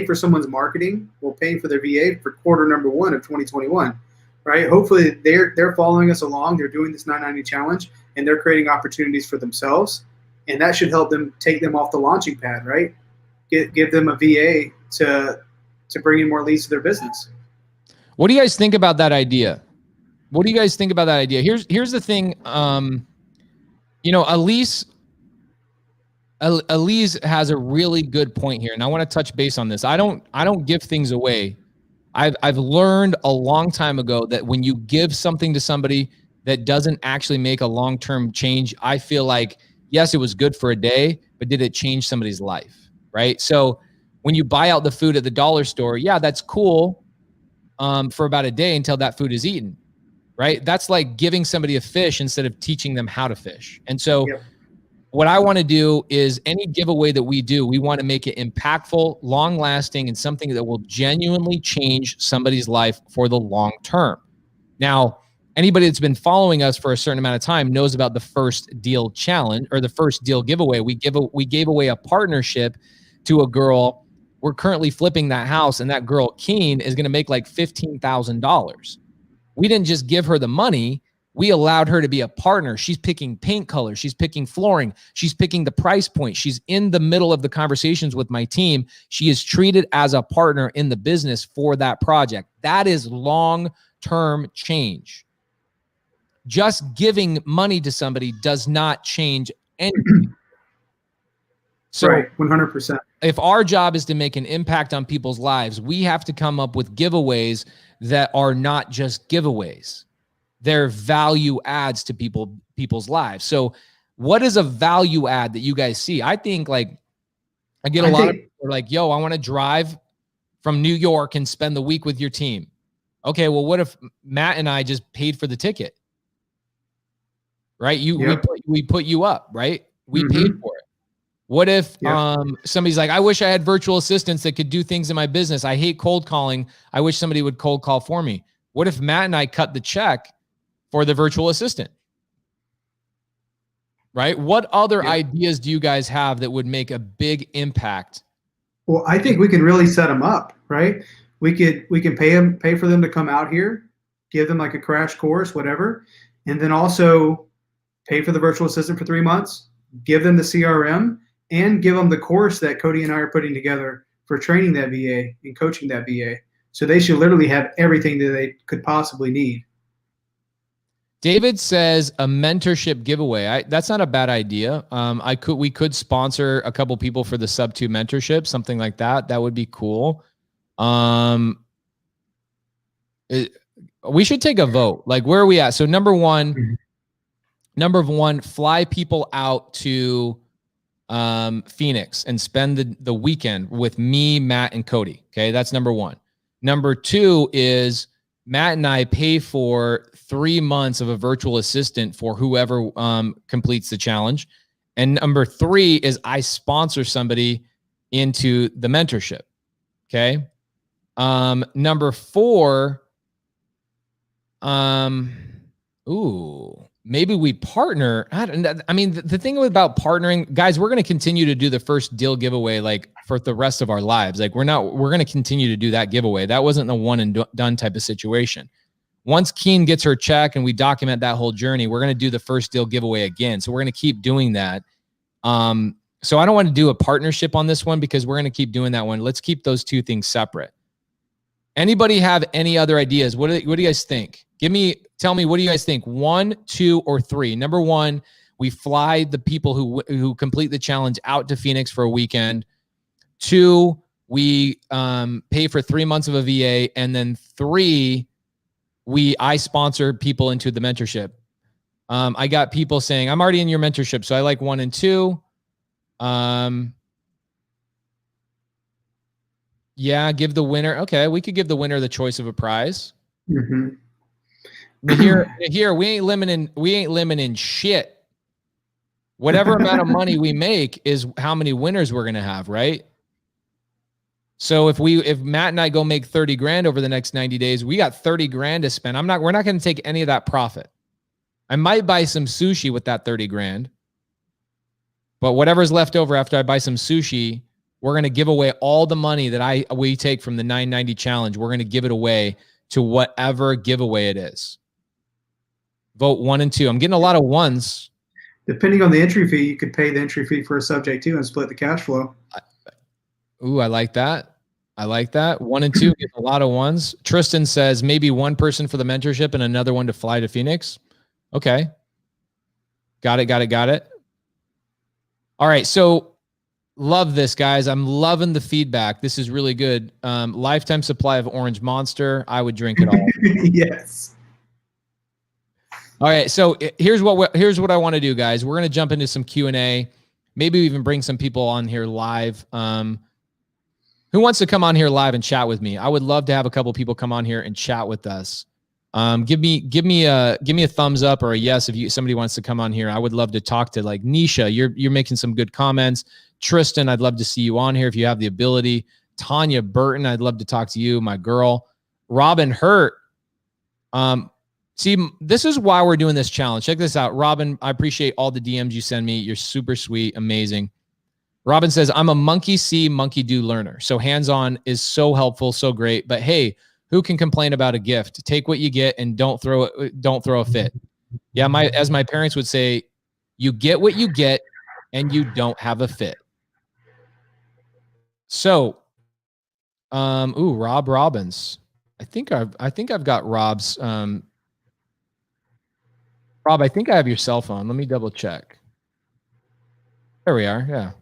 for someone's marketing, well, paying for their VA for quarter number 1 of 2021, right? Hopefully they're following us along. They're doing this 990 challenge and they're creating opportunities for themselves. And that should help them take them off the launching pad, right? Give them a VA to bring in more leads to their business. What do you guys think about that idea? Here's the thing. Elise has a really good point here, and I want to touch base on this. I don't give things away. I've learned a long time ago that when you give something to somebody that doesn't actually make a long-term change, I feel like, yes, it was good for a day, but did it change somebody's life, right? So when you buy out the food at the dollar store, yeah, that's cool for about a day until that food is eaten, right? That's like giving somebody a fish instead of teaching them how to fish. And so what I want to do is any giveaway that we do, we want to make it impactful, long-lasting, and something that will genuinely change somebody's life for the long term. Now, anybody that's been following us for a certain amount of time knows about the first deal challenge or the first deal giveaway. We gave away a partnership to a girl. We're currently flipping that house, and that girl, Keen, is going to make like $15,000. We didn't just give her the money. We allowed her to be a partner. She's picking paint colors. She's picking flooring. She's picking the price point. She's in the middle of the conversations with my team. She is treated as a partner in the business for that project. That is long-term change. Just giving money to somebody does not change anything. So, right, 100%. If our job is to make an impact on people's lives, we have to come up with giveaways that are not just giveaways. They're value adds to people's lives. So what is a value add that you guys see? I think like I get a lot of people are like, yo, I want to drive from New York and spend the week with your team. Okay, well, what if Matt and I just paid for the ticket? Right? We put you up, right? We paid for it. What if somebody's like, I wish I had virtual assistants that could do things in my business. I hate cold calling. I wish somebody would cold call for me. What if Matt and I cut the check for the virtual assistant? Right? What other ideas do you guys have that would make a big impact? Well, I think we can really set them up, right? We can pay for them to come out here, give them like a crash course, whatever, and then also pay for the virtual assistant for 3 months, give them the CRM, and give them the course that Cody and I are putting together for training that VA and coaching that VA. So they should literally have everything that they could possibly need. David says a mentorship giveaway. That's not a bad idea. We could sponsor a couple people for the sub 2 mentorship, something like that. That would be cool. We should take a vote. Like, where are we at? So number one, fly people out to Phoenix and spend the weekend with me, Matt, and Cody. Okay, that's number one. Number two is Matt and I pay for 3 months of a virtual assistant for whoever completes the challenge. And number three is I sponsor somebody into the mentorship. Okay. Number four, maybe we partner. I mean, the thing about partnering, guys, we're going to continue to do the first deal giveaway like for the rest of our lives. Like we're going to continue to do that giveaway. That wasn't the one and done type of situation. Once Keen gets her check and we document that whole journey, we're going to do the first deal giveaway again. So we're going to keep doing that. So I don't want to do a partnership on this one because we're going to keep doing that one. Let's keep those two things separate. Anybody have any other ideas? What do you guys think? Tell me, what do you guys think? 1, 2, or 3? Number one, we fly the people who complete the challenge out to Phoenix for a weekend. 2, we pay for 3 months of a VA. And then 3, I sponsor people into the mentorship. I got people saying, I'm already in your mentorship, so I like 1 and 2. Yeah, give the winner. Okay, we could give the winner the choice of a prize. Mm-hmm. But here we ain't limiting shit. Whatever amount of money we make is how many winners we're gonna have, right? So if Matt and I go make 30 grand over the next 90 days, we got 30 grand to spend. We're not gonna take any of that profit. I might buy some sushi with that 30 grand. But whatever's left over after I buy some sushi, we're going to give away all the money that we take from the 990 challenge. We're going to give it away to whatever giveaway it is. Vote 1 and 2. I'm getting a lot of 1s. Depending on the entry fee, you could pay the entry fee for a subject too and split the cash flow. Ooh, I like that. 1 and 2 get a lot of 1s. Tristan says maybe one person for the mentorship and another one to fly to Phoenix. Okay. Got it. All right. So love this, guys. I'm loving the feedback. This is really good. Lifetime supply of Orange Monster. I would drink it all. Yes. All right. So here's what I want to do, guys. We're going to jump into some Q&A. Maybe even bring some people on here live. Who wants to come on here live and chat with me? I would love to have a couple people come on here and chat with us. Give me a thumbs up or a yes if somebody wants to come on here. I would love to talk to like Nisha. You're making some good comments. Tristan, I'd love to see you on here if you have the ability. Tanya Burton, I'd love to talk to you, my girl. Robin Hurt. See, this is why we're doing this challenge. Check this out. Robin, I appreciate all the DMs you send me. You're super sweet, amazing. Robin says, I'm a monkey see, monkey do learner. So hands-on is so helpful, so great. But hey, who can complain about a gift? Take what you get and don't throw a fit. Yeah, as my parents would say, you get what you get and you don't have a fit. So, Rob Robbins. I think I've got Rob's Rob, I think I have your cell phone. Let me double check. There we are. Yeah.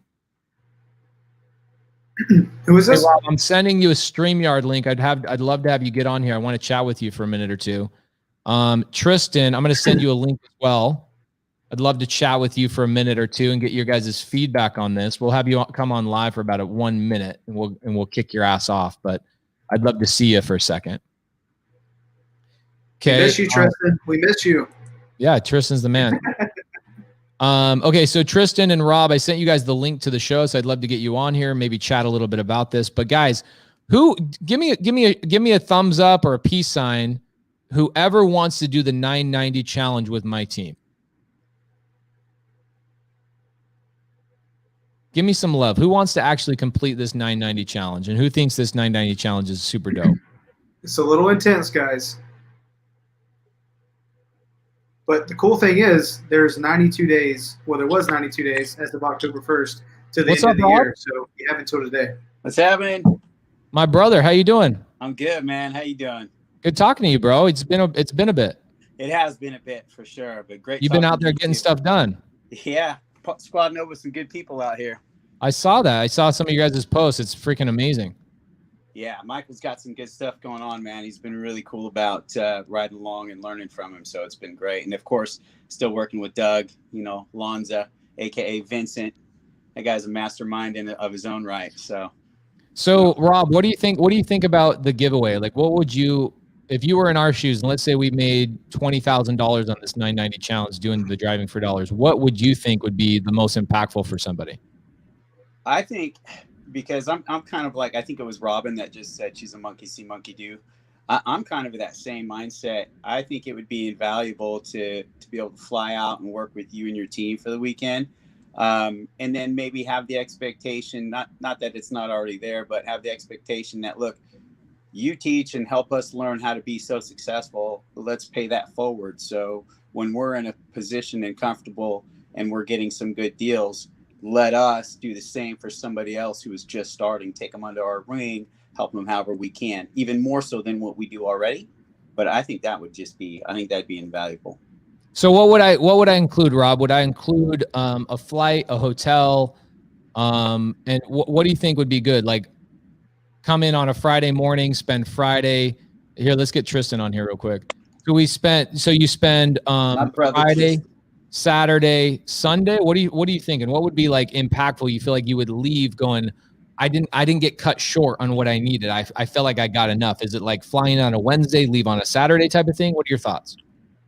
Who is this? Hey, Rob, I'm sending you a StreamYard link. I'd love to have you get on here. I want to chat with you for a minute or two. Tristan, I'm going to send you a link as well. I'd love to chat with you for a minute or two and get your guys' feedback on this. We'll have you come on live for about 1 minute and we'll kick your ass off, but I'd love to see you for a second. Okay. We miss you, Tristan. We miss you. Yeah, Tristan's the man. Okay, so Tristan and Rob, I sent you guys the link to the show, so I'd love to get you on here, maybe chat a little bit about this. But guys, give me a thumbs up or a peace sign, whoever wants to do the 990 challenge with my team. Give me some love. Who wants to actually complete this 990 challenge, and who thinks this 990 challenge is super dope? It's a little intense, guys. But the cool thing is there's 92 days. Well, there was 92 days as of October 1st to the end of the year. So you have until today. What's happening? My brother, how you doing? I'm good, man. How you doing? Good talking to you, bro. It's been a bit. It has been a bit for sure, but great. You've been out there getting stuff done. Yeah, squadding over some good people out here. I saw that. I saw some of you guys' posts. It's freaking amazing. Yeah, Michael's got some good stuff going on, man. He's been really cool about riding along and learning from him, so it's been great. And of course, still working with Doug, Lonza, aka Vincent, that guy's a mastermind of his own right. So Rob, what do you think? What do you think about the giveaway? Like, what would you, if you were in our shoes, and let's say we made $20,000 on this 990 challenge doing the Driving for Dollars, what would you think would be the most impactful for somebody? I think, because I'm kind of like, I think it was Robin that just said she's a monkey see, monkey do. I'm kind of that same mindset. I think it would be invaluable to be able to fly out and work with you and your team for the weekend. And then maybe have the expectation, not that it's not already there, but have the expectation that, look, you teach and help us learn how to be so successful. Let's pay that forward. So when we're in a position and comfortable and we're getting some good deals, let us do the same for somebody else who is just starting, take them under our wing, help them however we can, even more so than what we do already. But I think that would that'd be invaluable. So what would I include, Rob? Would I include a flight, a hotel, and what do you think would be good? Like, come in on a Friday morning, spend Friday. Here, let's get Tristan on here real quick. You spend Friday, Saturday, Sunday. What are you thinking? What would be like impactful? You feel like you would leave going, I didn't get cut short on what I needed. I felt like I got enough. Is it like flying on a Wednesday, leave on a Saturday type of thing? What are your thoughts?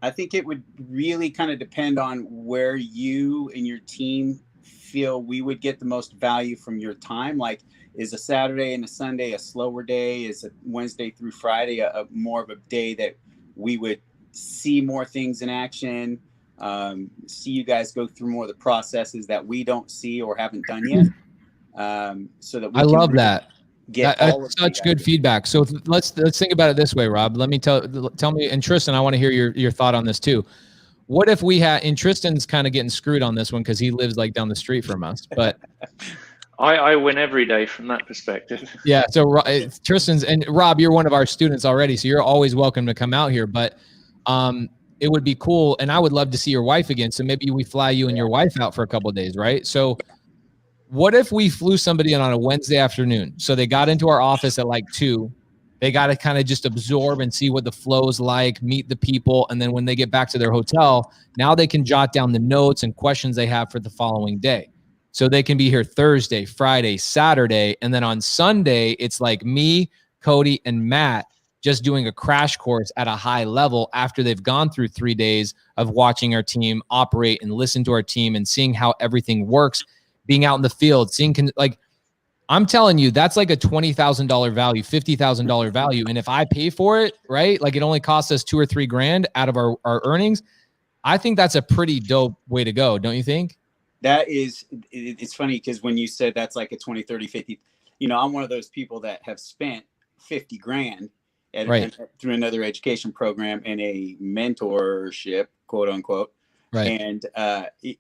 I think it would really kind of depend on where you and your team feel we would get the most value from your time. Like, is a Saturday and a Sunday a slower day? Is a Wednesday through Friday a more of a day that we would see more things in action, see you guys go through more of the processes that we don't see or haven't done yet? So that we I can love really that. That's such good feedback. So let's think about it this way, Rob. Let me tell me, and Tristan, I want to hear your thought on this too. What if we had, and Tristan's kind of getting screwed on this one because he lives like down the street from us, but I win every day from that perspective. yeah. So Tristan's, and Rob, you're one of our students already, so you're always welcome to come out here, but it would be cool. And I would love to see your wife again. So maybe we fly you and your wife out for a couple of days, right? So what if we flew somebody in on a Wednesday afternoon? So they got into our office at like 2. They got to kind of just absorb and see what the flow's like, meet the people. And then when they get back to their hotel, now they can jot down the notes and questions they have for the following day. So they can be here Thursday, Friday, Saturday. And then on Sunday, it's like me, Cody, and Matt just doing a crash course at a high level after they've gone through 3 days of watching our team operate and listen to our team and seeing how everything works. Being out in the field, seeing, like, I'm telling you, that's like a $20,000 value, $50,000 value. And if I pay for it, right, like it only costs us $2 or $3 grand out of our earnings. I think that's a pretty dope way to go. Don't you think? That is, it's funny because when you said that's like a 20, 30, 50, I'm one of those people that have spent 50 grand through another education program and a mentorship, quote unquote. Right. And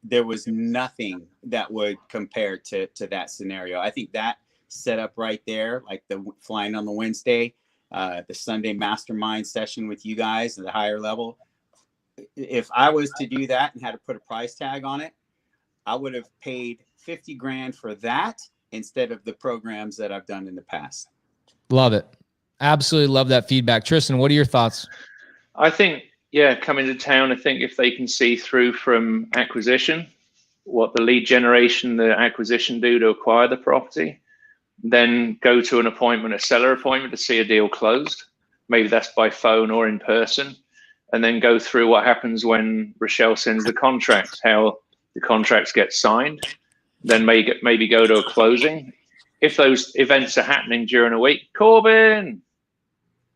there was nothing that would compare to that scenario. I think that setup right there, like the flying on the Wednesday, the Sunday mastermind session with you guys at the higher level. If I was to do that and had to put a price tag on it, I would have paid 50 grand for that instead of the programs that I've done in the past. Love it. Absolutely love that feedback. Tristan, what are your thoughts? I think, coming to town, I think if they can see through from acquisition, what the lead generation, the acquisition do to acquire the property, then go to an appointment, a seller appointment to see a deal closed. Maybe that's by phone or in person. And then go through what happens when Rochelle sends the contract, how the contracts get signed, then maybe go to a closing. If those events are happening during a week, Corbin,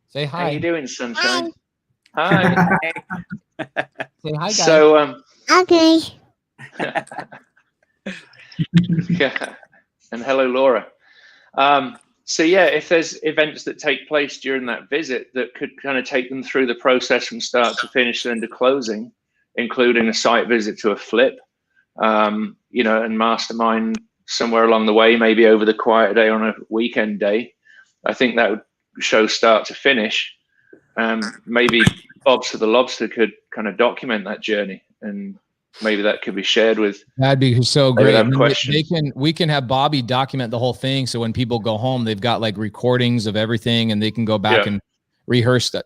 say hi. How you doing, sunshine? Hi. Say hi, guys. So, okay. yeah, and hello, Laura. If there's events that take place during that visit that could kind of take them through the process from start to finish and to closing, including a site visit to a flip, and mastermind somewhere along the way, maybe over the quiet day on a weekend day, I think that would show start to finish. Maybe Bob's to the Lobster could kind of document that journey, and maybe that could be shared with. That'd be so great. We can have Bobby document the whole thing, so when people go home, they've got like recordings of everything, and they can go back and rehearse that.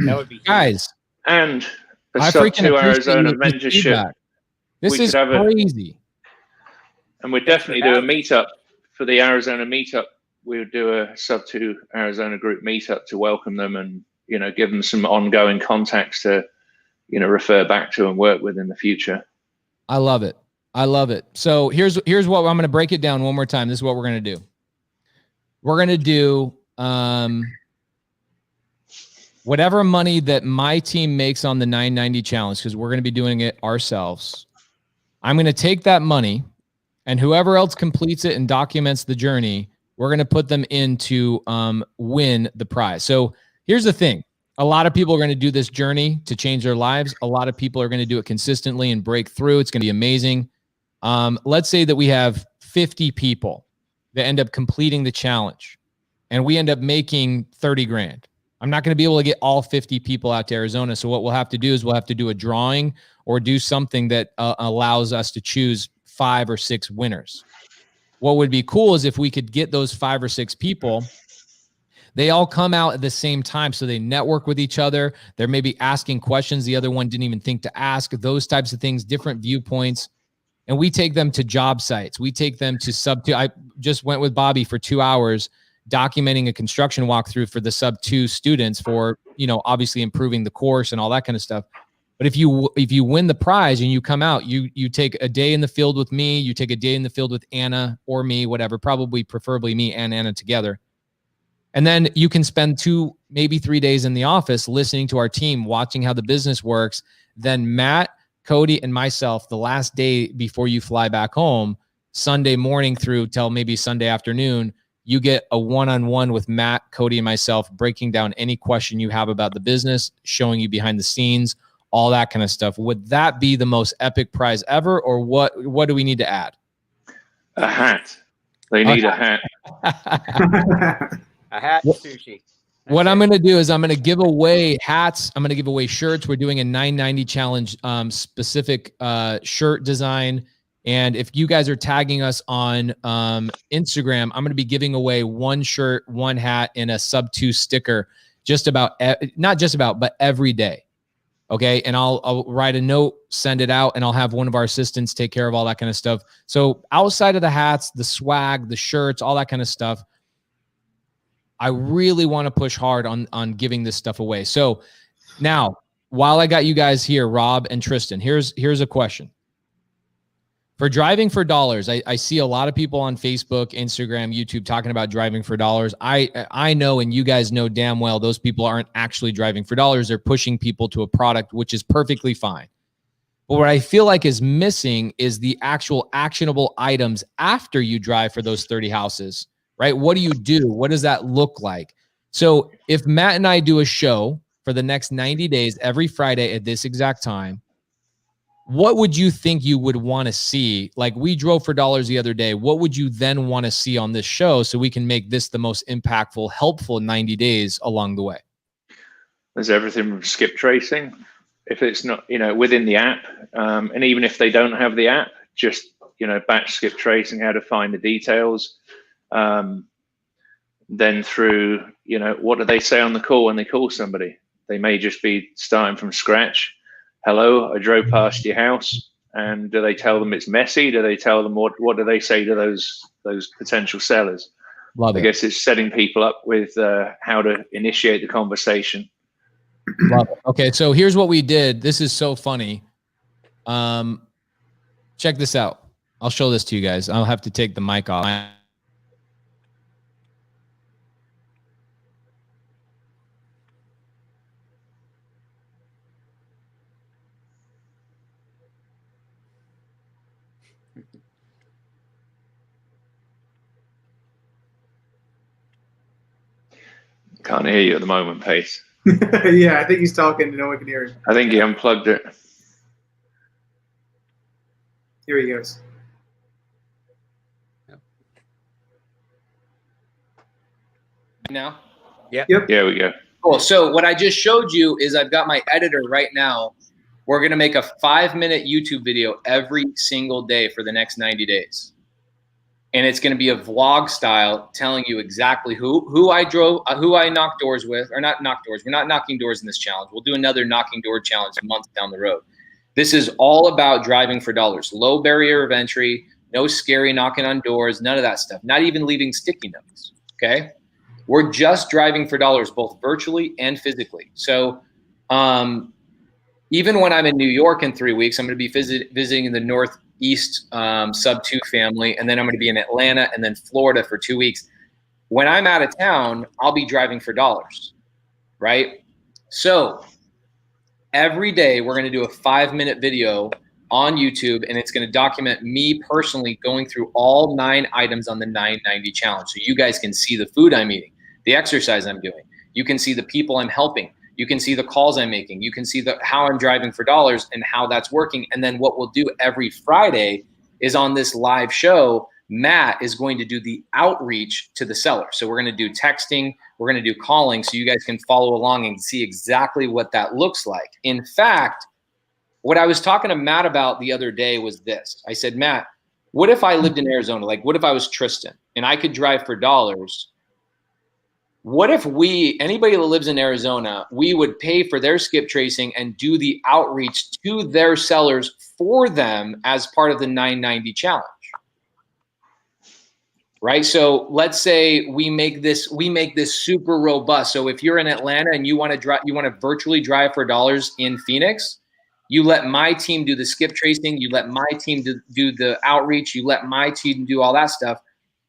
That would be guys. And a sub 2 Arizona mentorship. This is crazy. And we'd definitely do a meetup for the Arizona meetup. We would do a sub 2 Arizona group meetup to welcome them and, give them some ongoing contacts to, refer back to and work with in the future. I love it. I love it. So here's what I'm going to break it down one more time. This is what we're going to do. We're going to do whatever money that my team makes on the 990 challenge, because we're going to be doing it ourselves. I'm going to take that money, and whoever else completes it and documents the journey, we're going to put them in to win the prize. So here's the thing. A lot of people are going to do this journey to change their lives. A lot of people are going to do it consistently and break through. It's going to be amazing. Let's say that we have 50 people that end up completing the challenge, and we end up making 30 grand. I'm not going to be able to get all 50 people out to Arizona. So what we'll have to do is we'll have to do a drawing or do something that allows us to choose 5 or 6 winners. What would be cool is if we could get those 5 or 6 people, they all come out at the same time. So they network with each other. They're maybe asking questions the other one didn't even think to ask, those types of things, different viewpoints. And we take them to job sites. We take them to sub 2. I just went with Bobby for 2 hours documenting a construction walkthrough for the sub 2 students for, obviously improving the course and all that kind of stuff. But if you win the prize and you come out, you take a day in the field with me, you take a day in the field with Anna or me, whatever, preferably me and Anna together. And then you can spend 2, maybe 3 days in the office listening to our team, watching how the business works. Then Matt, Cody, and myself, the last day before you fly back home, Sunday morning through till maybe Sunday afternoon, you get a one-on-one with Matt, Cody, and myself, breaking down any question you have about the business, showing you behind the scenes, all that kind of stuff. Would that be the most epic prize ever, or what do we need to add? A hat. They need a hat. A hat and sushi. What I'm going to do is I'm going to give away hats. I'm going to give away shirts. We're doing a 990 challenge specific shirt design. And if you guys are tagging us on Instagram, I'm going to be giving away 1 shirt, 1 hat, and a sub 2 sticker but every day. Okay. And I'll write a note, send it out, and I'll have one of our assistants take care of all that kind of stuff. So outside of the hats, the swag, the shirts, all that kind of stuff, I really want to push hard on giving this stuff away. So now, while I got you guys here, Rob and Tristan, here's a question. For Driving for Dollars, I see a lot of people on Facebook, Instagram, YouTube talking about Driving for Dollars. I know, and you guys know damn well, those people aren't actually driving for dollars. They're pushing people to a product, which is perfectly fine. But what I feel like is missing is the actual actionable items after you drive for those 30 houses, right? What do you do? What does that look like? So if Matt and I do a show for the next 90 days, every Friday at this exact time, what would you think you would want to see? Like we drove for dollars the other day. What would you then want to see on this show so we can make this the most impactful, helpful 90 days along the way? There's everything from skip tracing, if it's not, within the app. And even if they don't have the app, just, batch skip tracing, how to find the details. Then through, what do they say on the call when they call somebody? They may just be starting from scratch. Hello, I drove past your house. And do they tell them it's messy? Do they tell them what do they say to those potential sellers? Love it. I guess it's setting people up with how to initiate the conversation. Love it. Okay, so here's what we did. This is so funny. Check this out. I'll show this to you guys. I'll have to take the mic off. Can't hear you at the moment, Pace. Yeah, I think he's talking and no one can hear him. I think he unplugged it. Here he goes. Now? Yep. There we go. Cool. So what I just showed you is I've got my editor right now. We're going to make a 5-minute YouTube video every single day for the next 90 days. And it's going to be a vlog style telling you exactly who I drove, who I knocked doors with, or not knocked doors. We're not knocking doors in this challenge. We'll do another knocking door challenge months down the road. This is all about driving for dollars. Low barrier of entry, No scary knocking on doors, none of that stuff. Not even leaving sticky notes, okay? We're just driving for dollars, both virtually and physically. So even when I'm in New York in 3 weeks, I'm going to be visiting the Northeast sub-2 family, and then I'm going to be in Atlanta and then Florida for 2 weeks. When I'm out of town, I'll be driving for dollars, right? So every day we're going to do a 5-minute video on YouTube, and it's going to document me personally going through all 9 items on the 990 challenge. So you guys can see the food I'm eating, the exercise I'm doing. You can see the people I'm helping. You can see the calls I'm making. You can see how I'm driving for dollars and how that's working. And then what we'll do every Friday is on this live show, Matt is going to do the outreach to the seller. So we're going to do texting, we're going to do calling, so you guys can follow along and see exactly what that looks like. In fact, what I was talking to Matt about the other day was this. I said, Matt, what if I lived in Arizona? Like, what if I was Tristan and I could drive for dollars? What if anybody that lives in Arizona, we would pay for their skip tracing and do the outreach to their sellers for them as part of the 990 challenge? Right? So let's say we make this super robust. So if you're in Atlanta and you want to virtually drive for dollars in Phoenix, you let my team do the skip tracing, you let my team do the outreach, you let my team do all that stuff.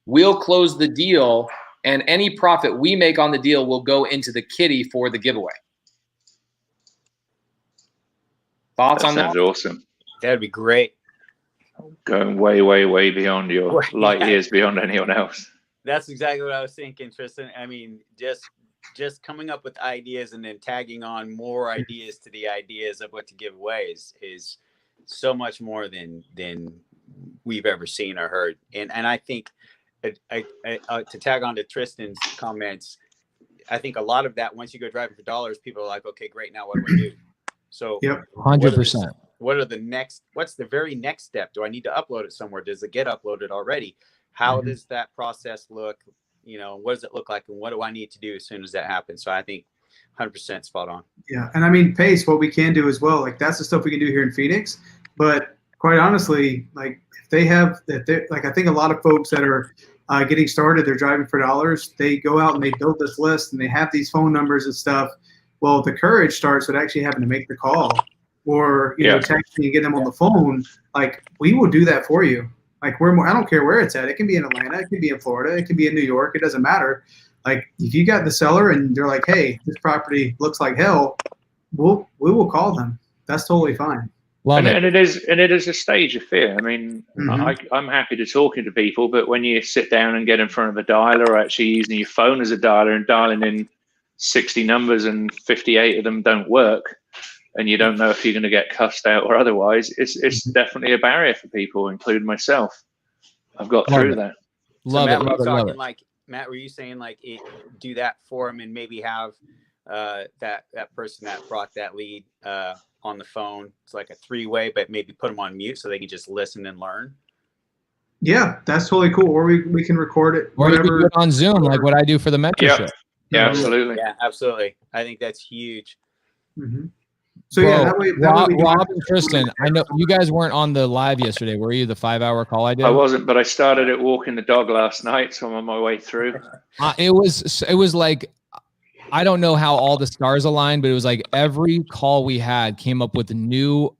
We'll close the deal, and any profit we make on the deal will go into the kitty for the giveaway. Thoughts on that? Sounds awesome. That'd be great. Going way, way, way beyond your light years beyond anyone else. That's exactly what I was thinking, Tristan. I mean, just coming up with ideas and then tagging on more ideas to the ideas of what to give away is so much more than we've ever seen or heard. And I think to tag on to Tristan's comments, I think a lot of that, once you go driving for dollars, people are like, okay, great, now what do I do? So yep, 100%. What's the very next step? Do I need to upload it somewhere? Does it get uploaded already? How does that process look? You know, what does it look like? And what do I need to do as soon as that happens? So I think 100% spot on. Yeah. And I mean, Pace, what we can do as well, like that's the stuff we can do here in Phoenix. But quite honestly, like I think a lot of folks that are getting started, they're driving for dollars, they go out and they build this list and they have these phone numbers and stuff. Well, the courage starts with actually having to make the call or, you know, texting and get them on the phone. Like, we will do that for you. Like, I don't care where it's at. It can be in Atlanta. It can be in Florida. It can be in New York. It doesn't matter. Like, if you got the seller and they're like, hey, this property looks like hell, we will call them. That's totally fine. And it is a stage of fear. I mean, I'm happy to talking to people, but when you sit down and get in front of a dialer or actually using your phone as a dialer and dialing in 60 numbers and 58 of them don't work, and you don't know if you're going to get cussed out or otherwise, it's definitely a barrier for people, including myself. I've got through that. Love so Matt, it. were you Love talking it. like, Matt, were you saying like do that for them and maybe have that person that brought that lead on the phone? It's like a 3-way, but maybe put them on mute so they can just listen and learn. Yeah, that's totally cool. Or we can record it. Or you can do it on Zoom, like what I do for the mentorship. Yeah, absolutely. Yeah, absolutely. I think that's huge. So yeah, that way Rob and Tristan, I know you guys weren't on the live yesterday, were you? The 5-hour call I did. I wasn't, but I started at walking the dog last night, so I'm on my way through. It was like, I don't know how all the stars aligned, but it was like every call we had came up with new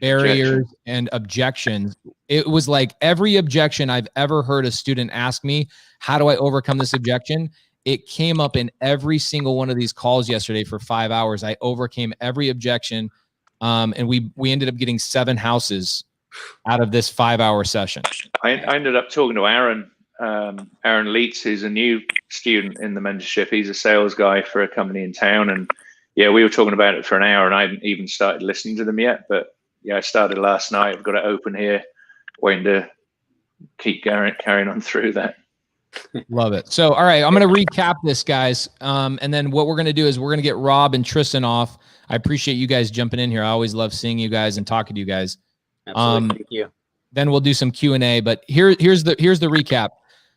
barriers and objections. It was like every objection I've ever heard a student ask me, how do I overcome this objection? It came up in every single one of these calls yesterday for 5 hours. I overcame every objection. And we ended up getting 7 houses out of this 5-hour session. I ended up talking to Aaron Leitz, who's a new student in the mentorship. He's a sales guy for a company in town. And yeah, we were talking about it for an hour and I hadn't even started listening to them yet. But yeah, I started last night. I've got it open here, waiting to keep carrying on through that. Love it. So, all right, I'm going to recap this, guys. And then what we're going to do is we're going to get Rob and Tristan off. I appreciate you guys jumping in here. I always love seeing you guys and talking to you guys. Absolutely. Thank you. Then we'll do some Q&A, but here's the recap.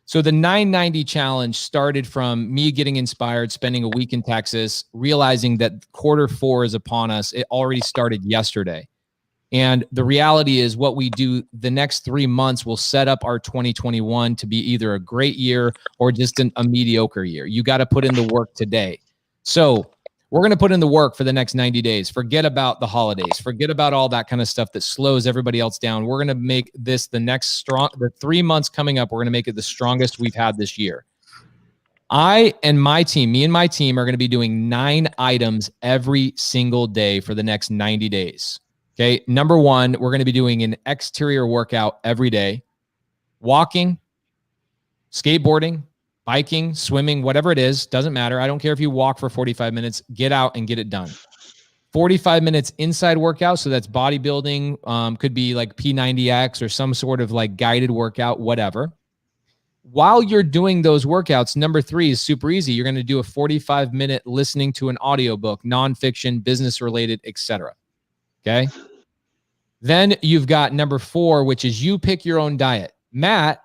So the 990 challenge started from me getting inspired, spending a week in Texas, realizing that Q4 is upon us. It already started yesterday. And the reality is what we do the next 3 months will set up our 2021 to be either a great year or just a mediocre year. You got to put in the work today. So we're going to put in the work for the next 90 days. Forget about the holidays. Forget about all that kind of stuff that slows everybody else down. We're going to make this the 3 months coming up, we're going to make it the strongest we've had this year. Me and my team are going to be doing 9 items every single day for the next 90 days. Okay. Number 1, we're going to be doing an exterior workout every day. Walking, skateboarding, biking, swimming, whatever it is, doesn't matter. I don't care if you walk for 45 minutes, get out and get it done. 45 minutes inside workout. So that's bodybuilding, could be like P90X or some sort of like guided workout, whatever. While you're doing those workouts, number 3 is super easy. You're going to do a 45-minute listening to an audiobook, nonfiction, business related, etc. Okay. Then you've got number 4, which is you pick your own diet. Matt,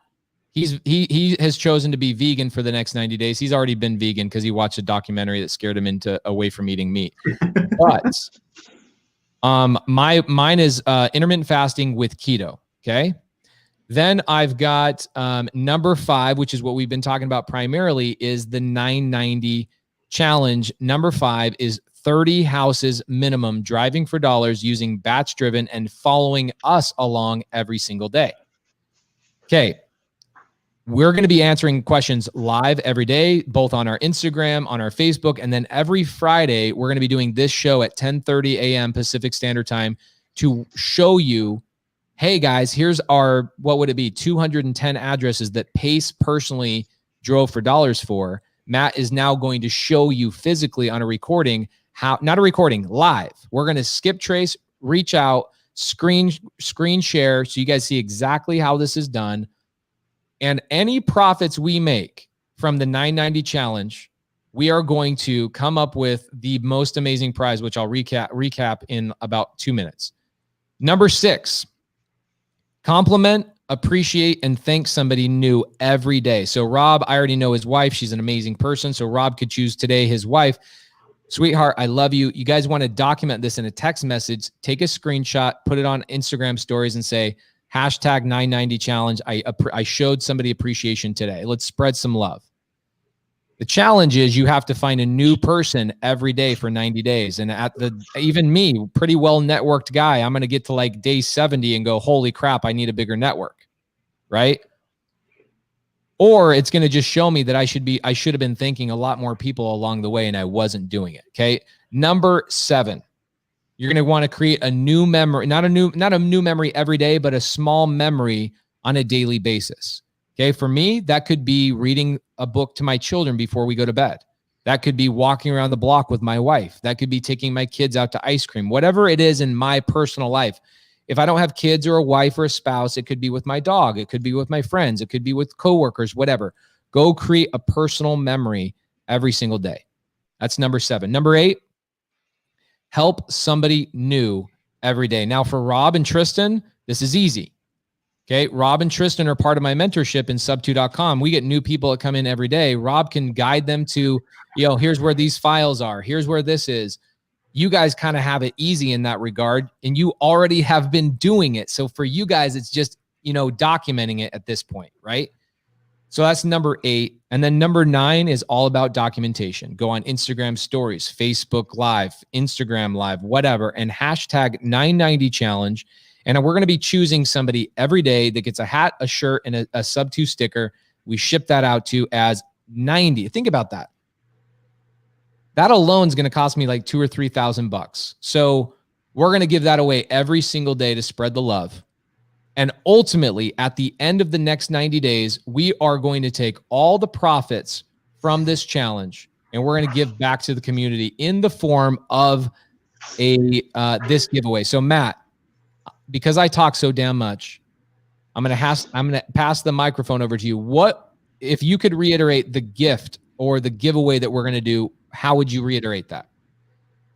he has chosen to be vegan for the next 90 days. He's already been vegan because he watched a documentary that scared him away from eating meat. But mine is intermittent fasting with keto. Okay. Then I've got number 5, which is what we've been talking about primarily, is the 990 challenge. Number 5 is 30 houses minimum, driving for dollars, using batch driven and following us along every single day. Okay. We're going to be answering questions live every day, both on our Instagram, on our Facebook, and then every Friday, we're going to be doing this show at 10:30 a.m. Pacific Standard Time to show you, hey guys, here's our, what would it be, 210 addresses that Pace personally drove for dollars for. Matt is now going to show you physically on a recording how, not a recording, live. We're going to skip trace, reach out, screen share so you guys see exactly how this is done. And any profits we make from the 990 challenge, we are going to come up with the most amazing prize, which I'll recap in about 2 minutes. Number 6, compliment, appreciate, and thank somebody new every day. So Rob, I already know his wife. She's an amazing person. So Rob could choose today his wife. Sweetheart, I love you. You guys want to document this in a text message, take a screenshot, put it on Instagram stories and say, hashtag 990 challenge. I showed somebody appreciation today. Let's spread some love. The challenge is you have to find a new person every day for 90 days. And even me, pretty well networked guy, I'm going to get to like day 70 and go, holy crap, I need a bigger network. Right? Or it's going to just show me that I should have been thanking a lot more people along the way and I wasn't doing it. Okay. Number 7. You're going to want to create a new memory, not a new memory every day, but a small memory on a daily basis. Okay. For me, that could be reading a book to my children before we go to bed. That could be walking around the block with my wife. That could be taking my kids out to ice cream, whatever it is in my personal life. If I don't have kids or a wife or a spouse, it could be with my dog. It could be with my friends. It could be with coworkers, whatever. Go create a personal memory every single day. That's number 7. Number 8, help somebody new every day. Now for Rob and Tristan, this is easy. Okay. Rob and Tristan are part of my mentorship in sub2.com. We get new people that come in every day. Rob can guide them to, here's where these files are. Here's where this is. You guys kind of have it easy in that regard and you already have been doing it. So for you guys, it's just, documenting it at this point, right? So that's number 8. And then number 9 is all about documentation. Go on Instagram stories, Facebook Live, Instagram Live, whatever, and hashtag 990 challenge. And we're going to be choosing somebody every day that gets a hat, a shirt, and a sub-2 sticker. We ship that out to as 90. Think about that. That alone is going to cost me like $2,000 or $3,000. So we're going to give that away every single day to spread the love. And ultimately, at the end of the next 90 days, we are going to take all the profits from this challenge and we're going to give back to the community in the form of this giveaway. So Matt, because I talk so damn much, I'm going to pass the microphone over to you. What, if you could reiterate the gift or the giveaway that we're going to do, how would you reiterate that?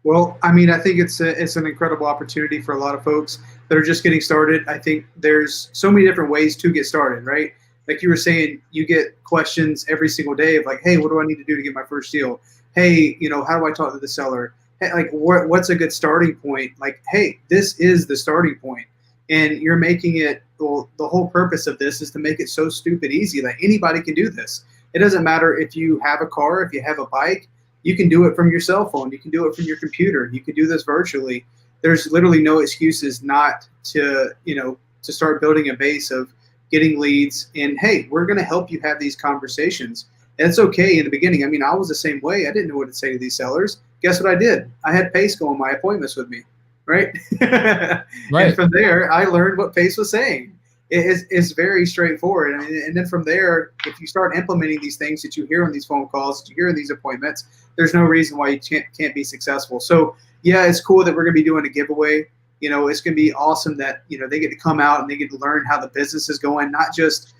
Well, I mean, I think it's an incredible opportunity for a lot of folks that are just getting started. I think there's so many different ways to get started, right? Like you were saying, you get questions every single day of like, hey, what do I need to do to get my first deal? Hey, how do I talk to the seller? hey, like what's a good starting point? Like, hey, this is the starting point, and you're making it. Well, the whole purpose of this is to make it so stupid easy that anybody can do this. It doesn't matter if you have a car, if you have a bike, you can do it from your cell phone, you can do it from your computer, you can do this virtually. There's literally no excuses not to, to start building a base of getting leads. And hey, we're going to help you have these conversations. And it's okay in the beginning. I mean, I was the same way. I didn't know what to say to these sellers. Guess what I did? I had Pace go on my appointments with me, right? Right. And from there, I learned what Pace was saying. It's very straightforward. I mean, and then from there, if you start implementing these things that you hear on these phone calls, that you hear in these appointments, there's no reason why you can't be successful. So yeah, it's cool that we're going to be doing a giveaway. It's going to be awesome that, they get to come out and they get to learn how the business is going, not just,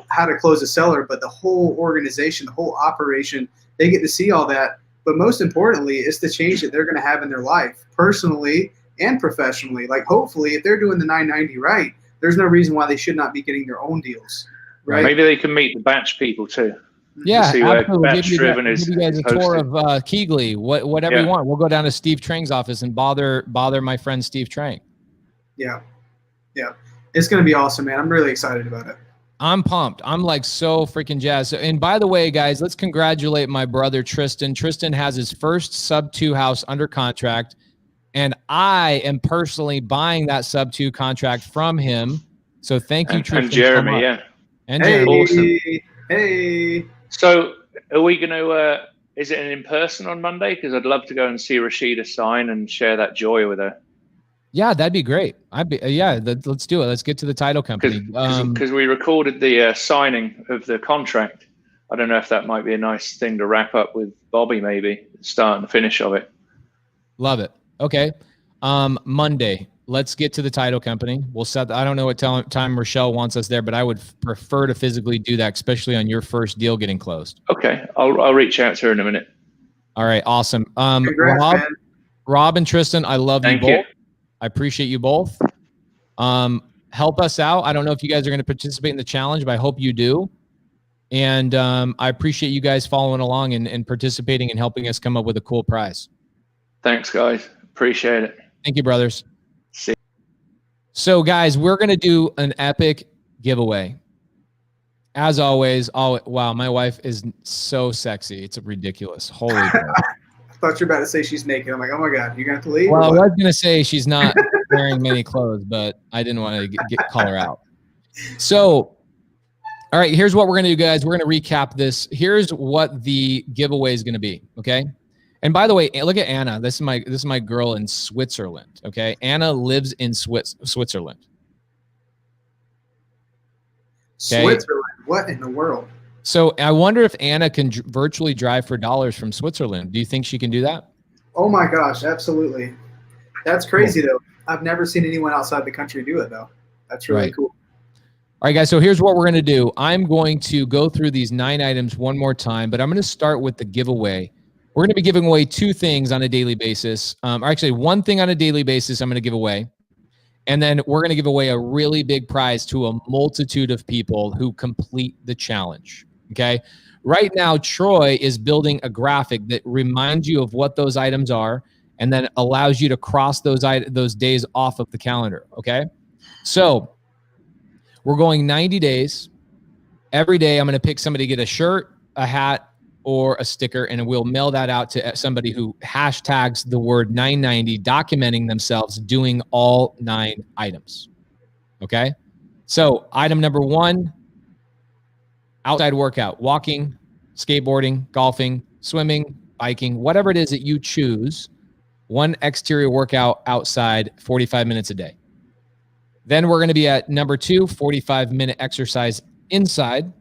how to close a seller, but the whole organization, the whole operation. They get to see all that. But most importantly, it's the change that they're going to have in their life, personally and professionally. Like, hopefully, if they're doing the 990 right, there's no reason why they should not be getting their own deals, right? Maybe they can meet the batch people too. Yeah, see where absolutely. batch driven is. Give you guys a tour of Keegley, whatever you want. We'll go down to Steve Trang's office and bother my friend Steve Trang. Yeah. It's going to be awesome, man. I'm really excited about it. I'm pumped. I'm like so freaking jazzed. And by the way, guys, let's congratulate my brother Tristan. Tristan has his first sub-2 house under contract, and I am personally buying that sub-2 contract from him. So thank you, Tristan. And Jeremy, so and hey, Jeremy. Awesome. Hey. So are we going to, is it an in-person on Monday? Because I'd love to go and see Rashida sign and share that joy with her. Yeah, that'd be great. Let's do it. Let's get to the title company. Because we recorded the signing of the contract. I don't know if that might be a nice thing to wrap up with Bobby, maybe start and finish of it. Love it. Okay. Monday, let's get to the title company. We'll set. I don't know what time Rochelle wants us there, but I would prefer to physically do that, especially on your first deal getting closed. Okay, I'll reach out to her in a minute. All right, awesome. Congrats, Rob and Tristan, I love Thank you both. you. I appreciate you both. Help us out. I don't know if you guys are going to participate in the challenge, but I hope you do. And I appreciate you guys following along and participating and helping us come up with a cool prize. Thanks, guys. Appreciate it. Thank you, brothers. See. So, guys, we're going to do an epic giveaway. As always, wow, my wife is so sexy. It's ridiculous. Holy God. I thought you were about to say she's naked. I'm like, oh my God, you're going to have to leave? Well, I was going to say she's not wearing many clothes, but I didn't want to call her out. So, all right, here's what we're going to do, guys. We're going to recap this. Here's what the giveaway is going to be, okay? And by the way, look at Anna. This is my girl in Switzerland, okay? Anna lives in Switzerland. Okay? Switzerland? What in the world? So I wonder if Anna can virtually drive for dollars from Switzerland. Do you think she can do that? Oh my gosh, absolutely. That's crazy, though. I've never seen anyone outside the country do it, though. That's really cool. All right, guys, so here's what we're going to do. I'm going to go through these 9 items one more time, but I'm going to start with the giveaway. We're going to be giving away 2 things on a daily basis. Or actually, 1 thing on a daily basis I'm going to give away. And then we're going to give away a really big prize to a multitude of people who complete the challenge. Okay. Right now, Troy is building a graphic that reminds you of what those items are and then allows you to cross those days off of the calendar. Okay. So we're going 90 days. Every day, I'm going to pick somebody to get a shirt, a hat, or a sticker, and we'll mail that out to somebody who hashtags the word 990, documenting themselves doing all 9 items. Okay. So item number 1, outside workout, walking, skateboarding, golfing, swimming, biking, whatever it is that you choose, 1 exterior workout outside, 45 minutes a day. Then we're going to be at number 2, 45-minute exercise inside.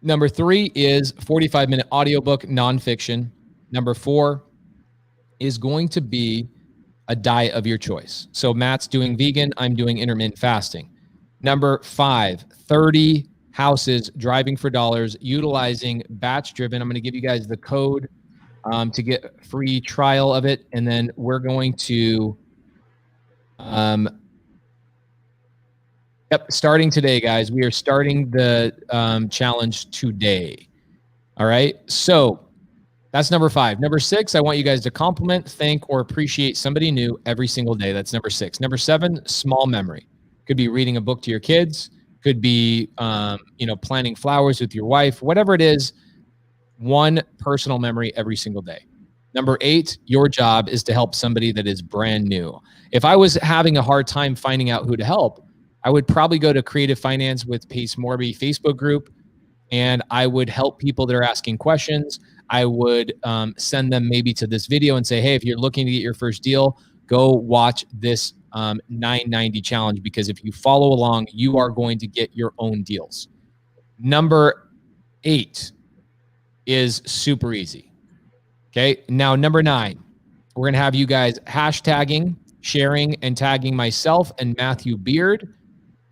Number 3 is 45-minute audiobook, nonfiction. Number 4 is going to be a diet of your choice. So Matt's doing vegan, I'm doing intermittent fasting. Number 5, 30 houses driving for dollars, utilizing batch driven. I'm going to give you guys the code to get free trial of it. And then we're going to, starting today, guys. We are starting the challenge today. All right. So That's number 5. Number 6, I want you guys to compliment, thank, or appreciate somebody new every single day. That's number 6. Number 7, small memory. Could be reading a book to your kids. Could be, planting flowers with your wife. Whatever it is, one personal memory every single day. Number 8, your job is to help somebody that is brand new. If I was having a hard time finding out who to help, I would probably go to Creative Finance with Pace Morby Facebook group, and I would help people that are asking questions. I would send them maybe to this video and say, hey, if you're looking to get your first deal, go watch this 990 challenge, because if you follow along, you are going to get your own deals. Number 8 is super easy. Okay. Now, number 9, we're going to have you guys hashtagging, sharing, and tagging myself and Matthew Beard.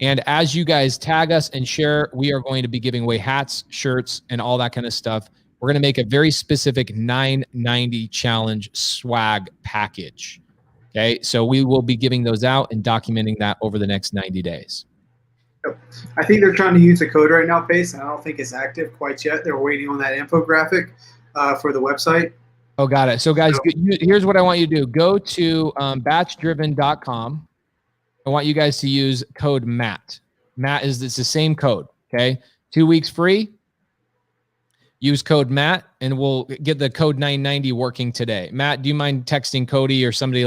And as you guys tag us and share, we are going to be giving away hats, shirts, and all that kind of stuff. We're going to make a very specific 990 challenge swag package. Okay. So we will be giving those out and documenting that over the next 90 days. I think they're trying to use a code right now, Pace, and I don't think it's active quite yet. They're waiting on that infographic for the website. Oh, got it. So guys, here's what I want you to do. Go to batchdriven.com. I want you guys to use code MATT. It's the same code. Okay. 2 weeks free. Use code MATT and we'll get the code 990 working today. Matt, do you mind texting Cody or somebody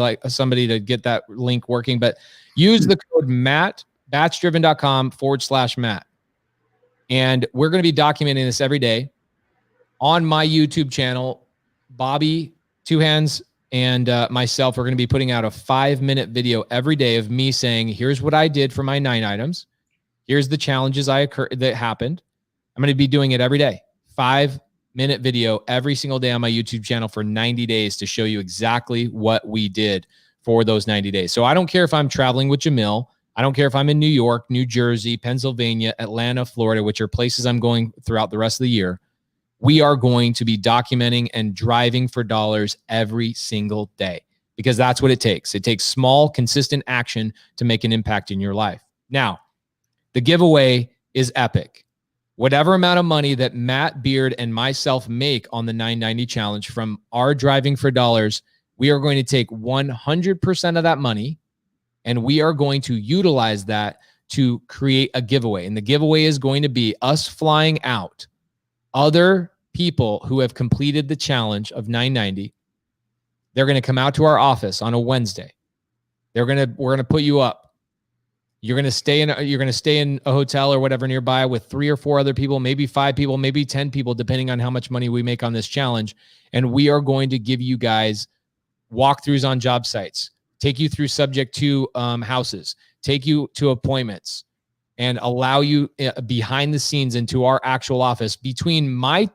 to get that link working? But use the code MATT, batchdriven.com/Matt. And we're going to be documenting this every day on my YouTube channel. Bobby, Two Hands, and myself are going to be putting out a 5-minute video every day of me saying, here's what I did for my 9 items. Here's the challenges that happened. I'm going to be doing it every day. 5-minute video every single day on my YouTube channel for 90 days to show you exactly what we did for those 90 days. So I don't care if I'm traveling with Jamil. I don't care if I'm in New York, New Jersey, Pennsylvania, Atlanta, Florida, which are places I'm going throughout the rest of the year. We are going to be documenting and driving for dollars every single day, because that's what it takes. It takes small, consistent action to make an impact in your life. Now, the giveaway is epic. Whatever amount of money that Matt Beard and myself make on the 990 challenge from our Driving for Dollars, we are going to take 100% of that money and we are going to utilize that to create a giveaway. And the giveaway is going to be us flying out other people who have completed the challenge of 990. They're going to come out to our office on a Wednesday. We're going to put you up. You're going to stay in a hotel or whatever nearby with 3 or 4 other people, maybe 5 people, maybe 10 people, depending on how much money we make on this challenge. And we are going to give you guys walkthroughs on job sites, take you through subject to houses, take you to appointments, and allow you behind the scenes into our actual office. Between my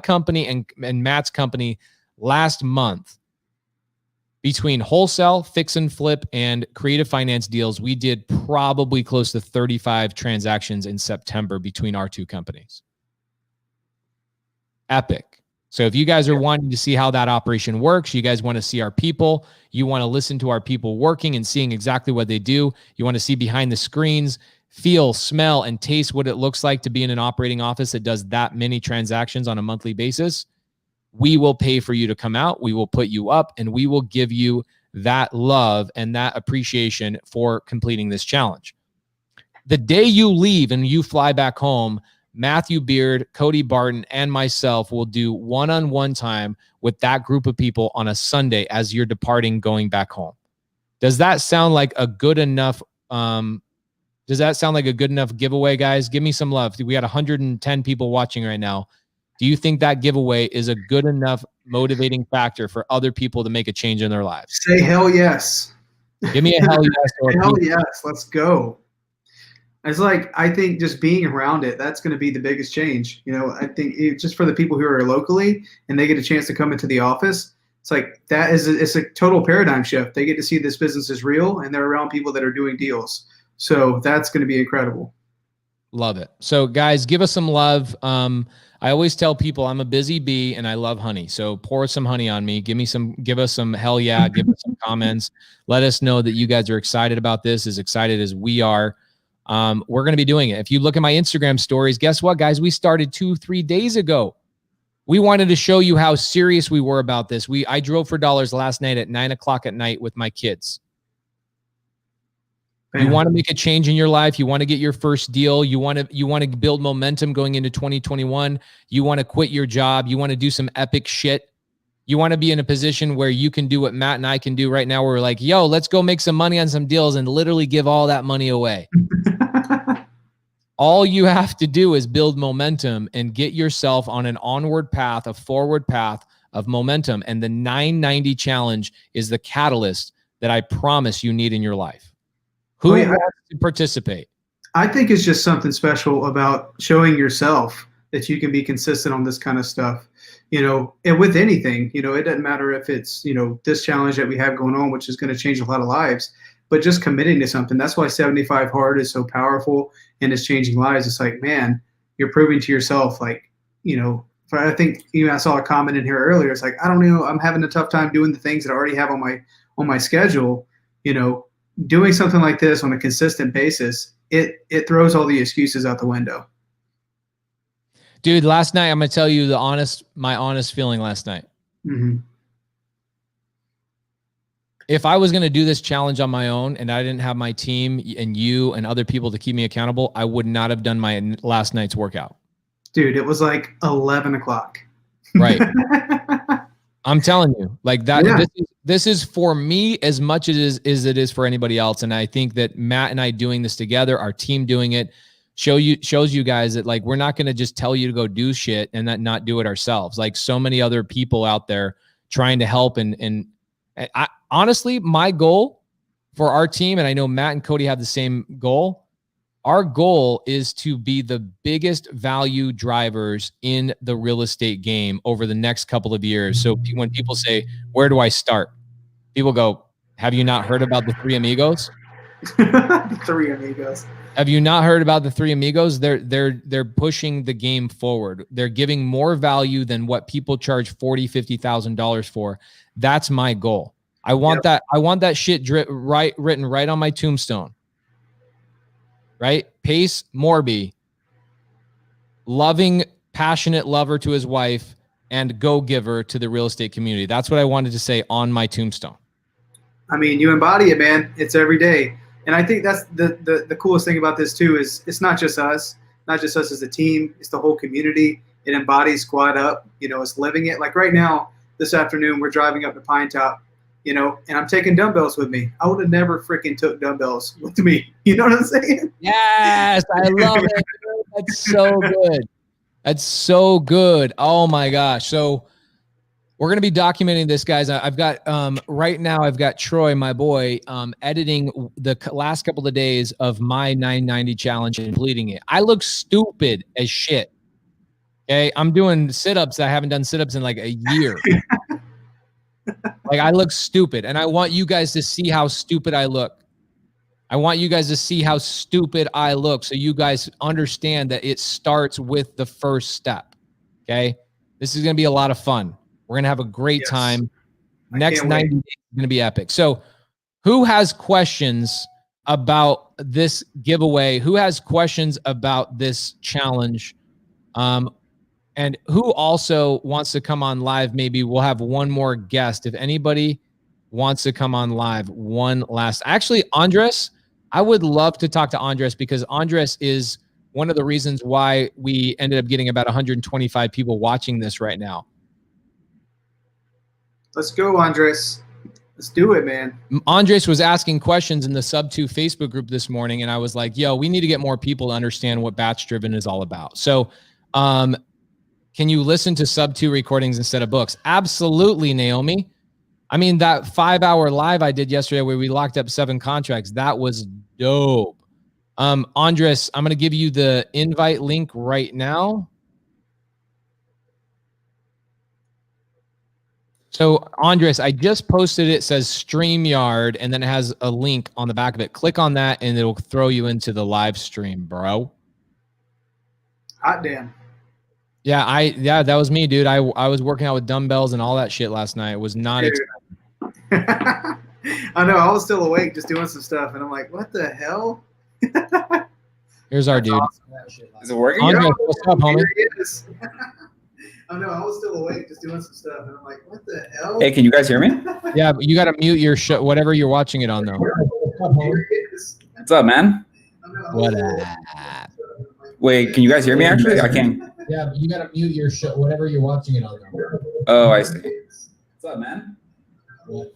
company and Matt's company last month, between wholesale, fix and flip, and creative finance deals, we did probably close to 35 transactions in September between our 2 companies. Epic. So if you guys are wanting to see how that operation works, you guys want to see our people, you want to listen to our people working and seeing exactly what they do, you want to see behind the screens, feel, smell, and taste what it looks like to be in an operating office that does that many transactions on a monthly basis, we will pay for you to come out. We will put you up and we will give you that love and that appreciation for completing this challenge. The day you leave and you fly back home, Matthew Beard, Cody Barton, and myself will do one-on-one time with that group of people on a Sunday as you're departing, going back home. Does that sound like a good enough giveaway, guys? Give me some love. We got 110 people watching right now. Do you think that giveaway is a good enough motivating factor for other people to make a change in their lives? Say hell yes. Give me a hell yes. Or hell yes. Let's go. It's like, I think just being around it, that's going to be the biggest change. I think just for the people who are locally and they get a chance to come into the office, it's like it's a total paradigm shift. They get to see this business is real and they're around people that are doing deals. So that's going to be incredible. Love it. So guys, give us some love. I always tell people I'm a busy bee and I love honey. So pour some honey on me. Give us some hell yeah. Give us some comments. Let us know that you guys are excited about this, as excited as we are. We're going to be doing it. If you look at my Instagram stories, guess what, guys? We started 2-3 days ago. We wanted to show you how serious we were about this. I drove for dollars last night at 9 o'clock at night with my kids. You want to make a change in your life. You want to get your first deal. You want to build momentum going into 2021. You want to quit your job. You want to do some epic shit. You want to be in a position where you can do what Matt and I can do right now. Where we're like, yo, let's go make some money on some deals and literally give all that money away. All you have to do is build momentum and get yourself on an onward path, a forward path of momentum. And the 990 challenge is the catalyst that I promise you need in your life. Who wants to participate? I think it's just something special about showing yourself that you can be consistent on this kind of stuff, and with anything, it doesn't matter if it's, this challenge that we have going on, which is going to change a lot of lives, but just committing to something. That's why 75 Hard is so powerful and is changing lives. It's like, man, you're proving to yourself, like, I think I saw a comment in here earlier. It's like, I don't know, I'm having a tough time doing the things that I already have on my schedule, doing something like this on a consistent basis, it throws all the excuses out the window. Dude, last night, I'm going to tell you my honest feeling last night. Mm-hmm. If I was going to do this challenge on my own and I didn't have my team and you and other people to keep me accountable, I would not have done my last night's workout. Dude, it was like 11 o'clock. Right. I'm telling you, like that. Yeah. This is for me as much as it is for anybody else. And I think that Matt and I doing this together, our team doing it, shows you guys that, like, we're not going to just tell you to go do shit and not do it ourselves. Like so many other people out there trying to help. And I honestly, my goal for our team, and I know Matt and Cody have the same goal. Our goal is to be the biggest value drivers in the real estate game over the next couple of years. So when people say, where do I start? People go, have you not heard about the Three Amigos? The Three Amigos. Have you not heard about the Three Amigos? They're pushing the game forward. They're giving more value than what people charge $40,000, $50,000 for. That's my goal. I want that. I want that shit written right on my tombstone. Right? Pace Morby, loving, passionate lover to his wife, and go-giver to the real estate community. That's what I wanted to say on my tombstone. I mean, you embody it, man. It's every day. And I think that's the coolest thing about this too, is it's not just us as a team, it's the whole community. It embodies Squad Up, it's living it. Like right now, this afternoon, we're driving up to Pine Top, and I'm taking dumbbells with me. I would have never freaking took dumbbells with me. You know what I'm saying? Yes, I love it. That's so good. That's so good. Oh my gosh. So we're going to be documenting this, guys. I've got, right now I've got Troy, my boy, editing the last couple of days of my 990 challenge and completing it. I look stupid as shit. Okay. I'm doing sit-ups. I haven't done sit-ups in like a year. Like I look stupid, and I want you guys to see how stupid I look. I want you guys to see how stupid I look, so you guys understand that it starts with the first step. Okay. This is going to be a lot of fun. We're going to have a great time. Next 90 days is going to be epic. So who has questions about this giveaway? Who has questions about this challenge? And who also wants to come on live? Maybe we'll have one more guest. If anybody wants to come on live, one last. Actually, Andres, I would love to talk to Andres, because Andres is one of the reasons why we ended up getting about 125 people watching this right now. Let's go, Andres. Let's do it, man. Andres was asking questions in the Sub2 Facebook group this morning, and I was like, yo, we need to get more people to understand what batch driven is all about. So, can you listen to Sub2 recordings instead of books? Absolutely, Naomi. I mean, that 5-hour live I did yesterday where we locked up 7 contracts, that was dope. Andres, I'm going to give you the invite link right now. So, Andres, I just posted it. It says StreamYard, and then it has a link on the back of it. Click on that, and it'll throw you into the live stream, bro. Hot damn. Yeah, that was me, dude. I was working out with dumbbells and all that shit last night. It was not exciting. I know. I was still awake just doing some stuff, and I'm like, what the hell? Here's our dude. Awesome. Is it working? Andres, what's up, homie? Here he is. Oh no, I was still awake, just doing some stuff, and I'm like, what the hell? Hey, can you guys hear me? Yeah, but you got to mute your show, whatever you're watching it on, though. What's up, man? What? Wait, can you guys hear me? Actually, I can't. Yeah, but you got to mute your show, whatever you're watching it on, though. Oh, I see. What's up, man? What?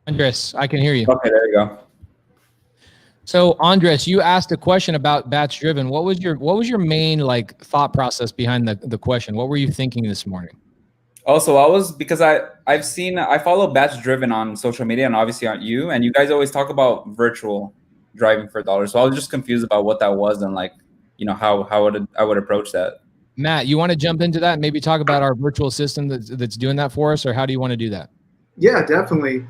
Andres, I can hear you. Okay, there you go. So Andres, you asked a question about batch driven. What was your main like thought process behind the question? What were you thinking this morning? Also, because I follow Batch Driven on social media and obviously on you, and you guys always talk about virtual driving for dollars. So I was just confused about what that was and like, how I would approach that. Matt, you want to jump into that and maybe talk about our virtual system that's doing that for us, or how do you want to do that? Yeah, definitely.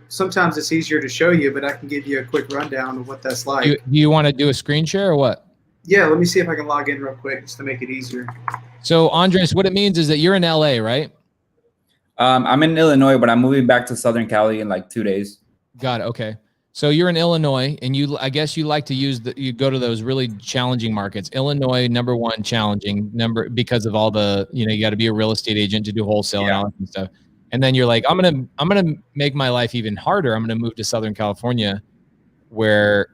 Sometimes it's easier to show you, but I can give you a quick rundown of what that's like. Do you want to do a screen share or what? Yeah, let me see if I can log in real quick just to make it easier. So Andres, what it means is that you're in LA, right? I'm in Illinois, but I'm moving back to Southern Cali in like 2 days. Got it. Okay. So you're in Illinois, and I guess you like to you go to those really challenging markets. Illinois, #1 challenging because of all the, you got to be a real estate agent to do wholesale and all that stuff. And then you're like, I'm gonna make my life even harder. I'm gonna move to Southern California, where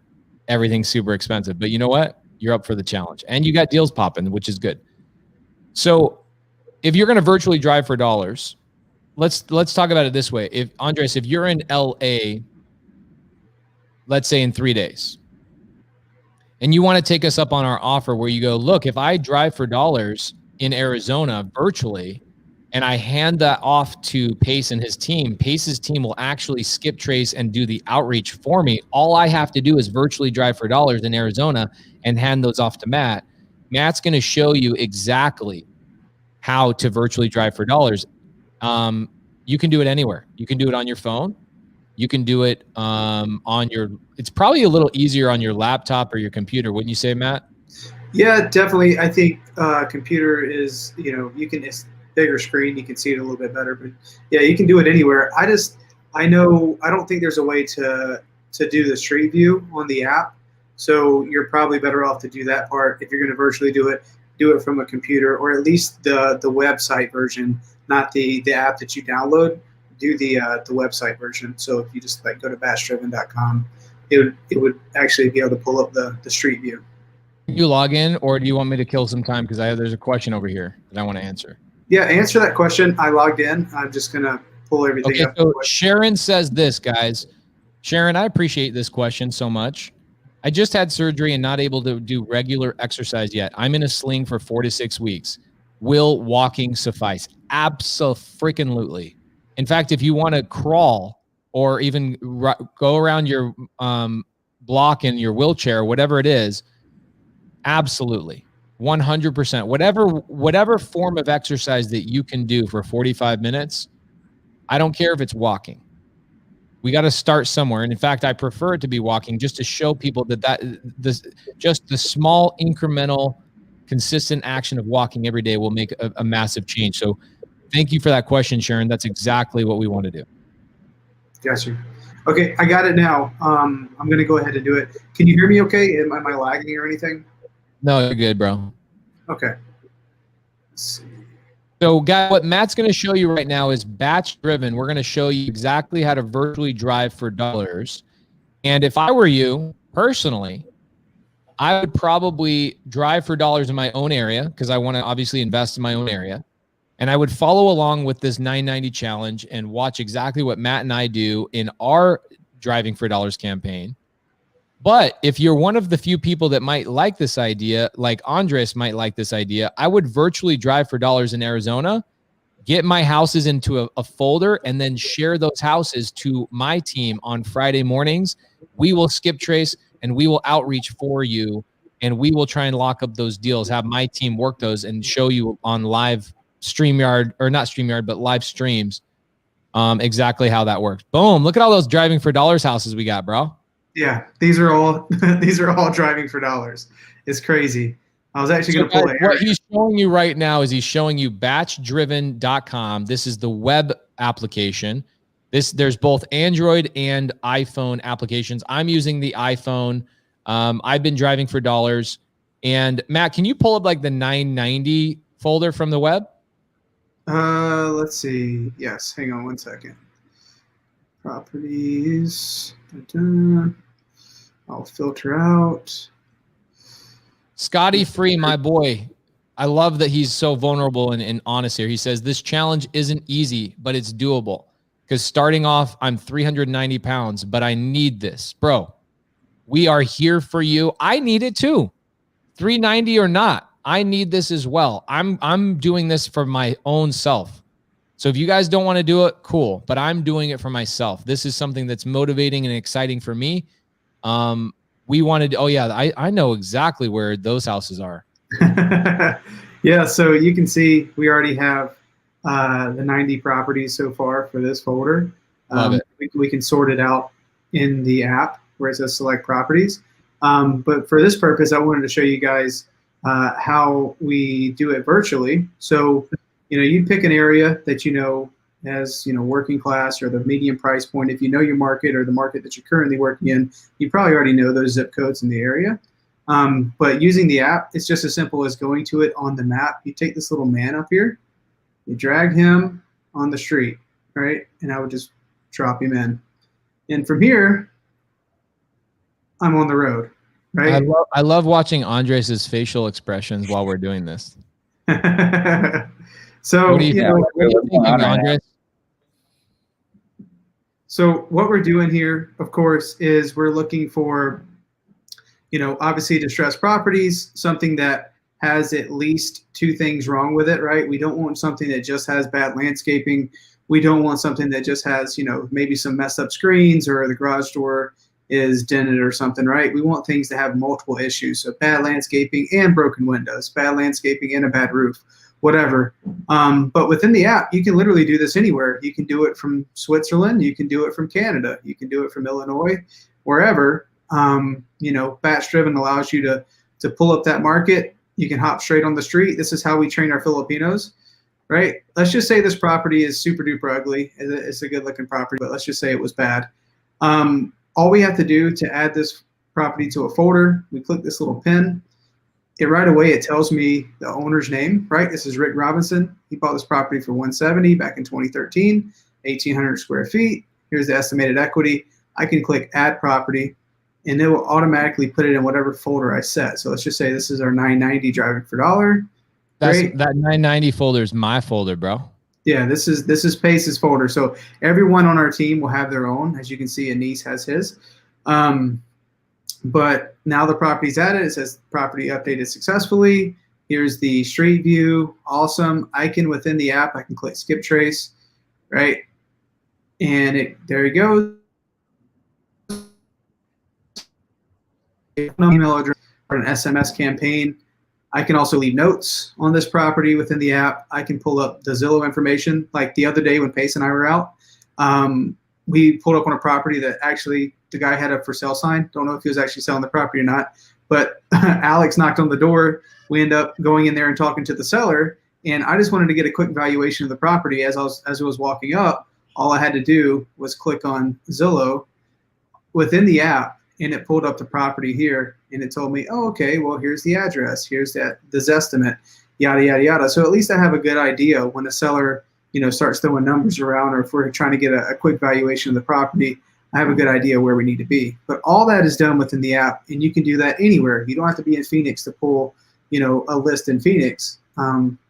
everything's super expensive. But you know what? You're up for the challenge, and you got deals popping, which is good. So, if you're gonna virtually drive for dollars, let's talk about it this way. If Andres, if you're in LA, let's say in 3 days, and you want to take us up on our offer where you go, look, if I drive for dollars in Arizona virtually, and I hand that off to Pace and his team, Pace's team will actually skip trace and do the outreach for me. All I have to do is virtually drive for dollars in Arizona and hand those off to Matt. Matt's going to show you exactly how to virtually drive for dollars. You can do it anywhere. You can do it on your phone. You can do it it's probably a little easier on your laptop or your computer, wouldn't you say, Matt? Yeah, definitely. I think computer is, it's bigger screen, you can see it a little bit better, but yeah, you can do it anywhere. I don't think there's a way to do the street view on the app. So you're probably better off to do that part. If you're going to virtually do it from a computer, or at least the website version, not the app that you download. Do the website version. So if you just go to batchdriven.com, it would actually be able to pull up the street view. You log in, or do you want me to kill some time? Because there's a question over here that I want to answer. Yeah, answer that question. I logged in. I'm just going to pull everything up. So Sharon says this, guys. Sharon, I appreciate this question so much. I just had surgery and not able to do regular exercise yet. I'm in a sling for 4 to 6 weeks. Will walking suffice? Abso-freaking-lutely. In fact, if you want to crawl or even go around your block in your wheelchair, whatever it is, absolutely. 100%. Whatever form of exercise that you can do for 45 minutes, I don't care if it's walking. We got to start somewhere. And in fact, I prefer it to be walking, just to show people just the small incremental consistent action of walking every day will make a massive change. So thank you for that question, Sharon. That's exactly what we want to do. Gotcha. Okay, I got it now. I'm going to go ahead and do it. Can you hear me okay? Am I lagging or anything? No, you're good, bro. Okay. Let's see. So, guys, what Matt's going to show you right now is batch driven. We're going to show you exactly how to virtually drive for dollars. And if I were you, personally, I would probably drive for dollars in my own area, because I want to obviously invest in my own area. And I would follow along with this 990 challenge and watch exactly what Matt and I do in our Driving for Dollars campaign. But if you're one of the few people that might like this idea, like Andres might like this idea, I would virtually drive for dollars in Arizona, get my houses into a folder, and then share those houses to my team on Friday mornings. We will skip trace and we will outreach for you, and we will try and lock up those deals, have my team work those and show you on live StreamYard, or not StreamYard, but live streams, exactly how that works. Boom. Look at all those Driving for Dollars houses we got, bro. Yeah, these are all Driving for Dollars. It's crazy. I was actually So going to pull guys, it. what he's showing you right now is he's showing you batchdriven.com. This is the web application. There's both Android and iPhone applications. I'm using the iPhone. I've been driving for dollars. And Matt, can you pull up like the 990 folder from the web? Let's see. Yes, hang on one second. Properties. Da-da. I'll filter out. Scotty Free, my boy. I love that he's so vulnerable and honest here. He says, this challenge isn't easy, but it's doable. Because starting off, I'm 390 pounds, but I need this. Bro, we are here for you. I need it too. 390 or not, I need this as well. I'm doing this for my own self. So if you guys don't want to do it, cool. But I'm doing it for myself. This is something that's motivating and exciting for me. We wanted, oh yeah, I know exactly where those houses are. Yeah, so you can see we already have the 90 properties so far for this folder. Love it. We can sort it out in the app where it says select properties. But for this purpose, I wanted to show you guys how we do it virtually. So, you pick an area that as working class or the medium price point. If you know your market or the market that you're currently working in, you probably already know those zip codes in the area. But using the app, it's just as simple as going to it on the map. You take this little man up here, you drag him on the street, right? And I would just drop him in. And from here, I'm on the road, right? I love watching Andres' facial expressions while we're doing this. So, what are you thinking, Andres? So what we're doing here, of course, is we're looking for, obviously distressed properties, something that has at least two things wrong with it, right? We don't want something that just has bad landscaping. We don't want something that just has, maybe some messed up screens or the garage door is dented or something, right? We want things to have multiple issues. So bad landscaping and broken windows, bad landscaping and a bad roof, whatever. But within the app, you can literally do this anywhere. You can do it from Switzerland. You can do it from Canada. You can do it from Illinois, wherever. Batch Driven allows you to pull up that market. You can hop straight on the street. This is how we train our Filipinos, right? Let's just say this property is super duper ugly. It's a good looking property, but let's just say it was bad. All we have to do to add this property to a folder, we click this little pin. Right away, it tells me the owner's name, right? This is Rick Robinson. He bought this property for $170 back in 2013, 1,800 square feet. Here's the estimated equity. I can click add property, and it will automatically put it in whatever folder I set. So let's just say this is our 990 driving for dollar. That 990 folder is my folder, bro. Yeah, this is Pace's folder. So everyone on our team will have their own. As you can see, Anise has his. But now the property's added. It says property updated successfully. Here's the street view. Awesome. Within the app, I can click skip trace, right? And there you go. Email address or an SMS campaign. I can also leave notes on this property within the app. I can pull up the Zillow information. Like the other day when Pace and I were out, we pulled up on a property that actually the guy had a for sale sign. Don't know if he was actually selling the property or not, but Alex knocked on the door. We end up going in there and talking to the seller. And I just wanted to get a quick valuation of the property. As I was walking up, all I had to do was click on Zillow within the app, and it pulled up the property here, and it told me, oh, okay, well, here's the address, here's this estimate, yada, yada, yada. So at least I have a good idea when a seller, starts throwing numbers around, or if we're trying to get a quick valuation of the property, I have a good idea where we need to be. But all that is done within the app, and you can do that anywhere. You don't have to be in Phoenix to pull, a list in Phoenix.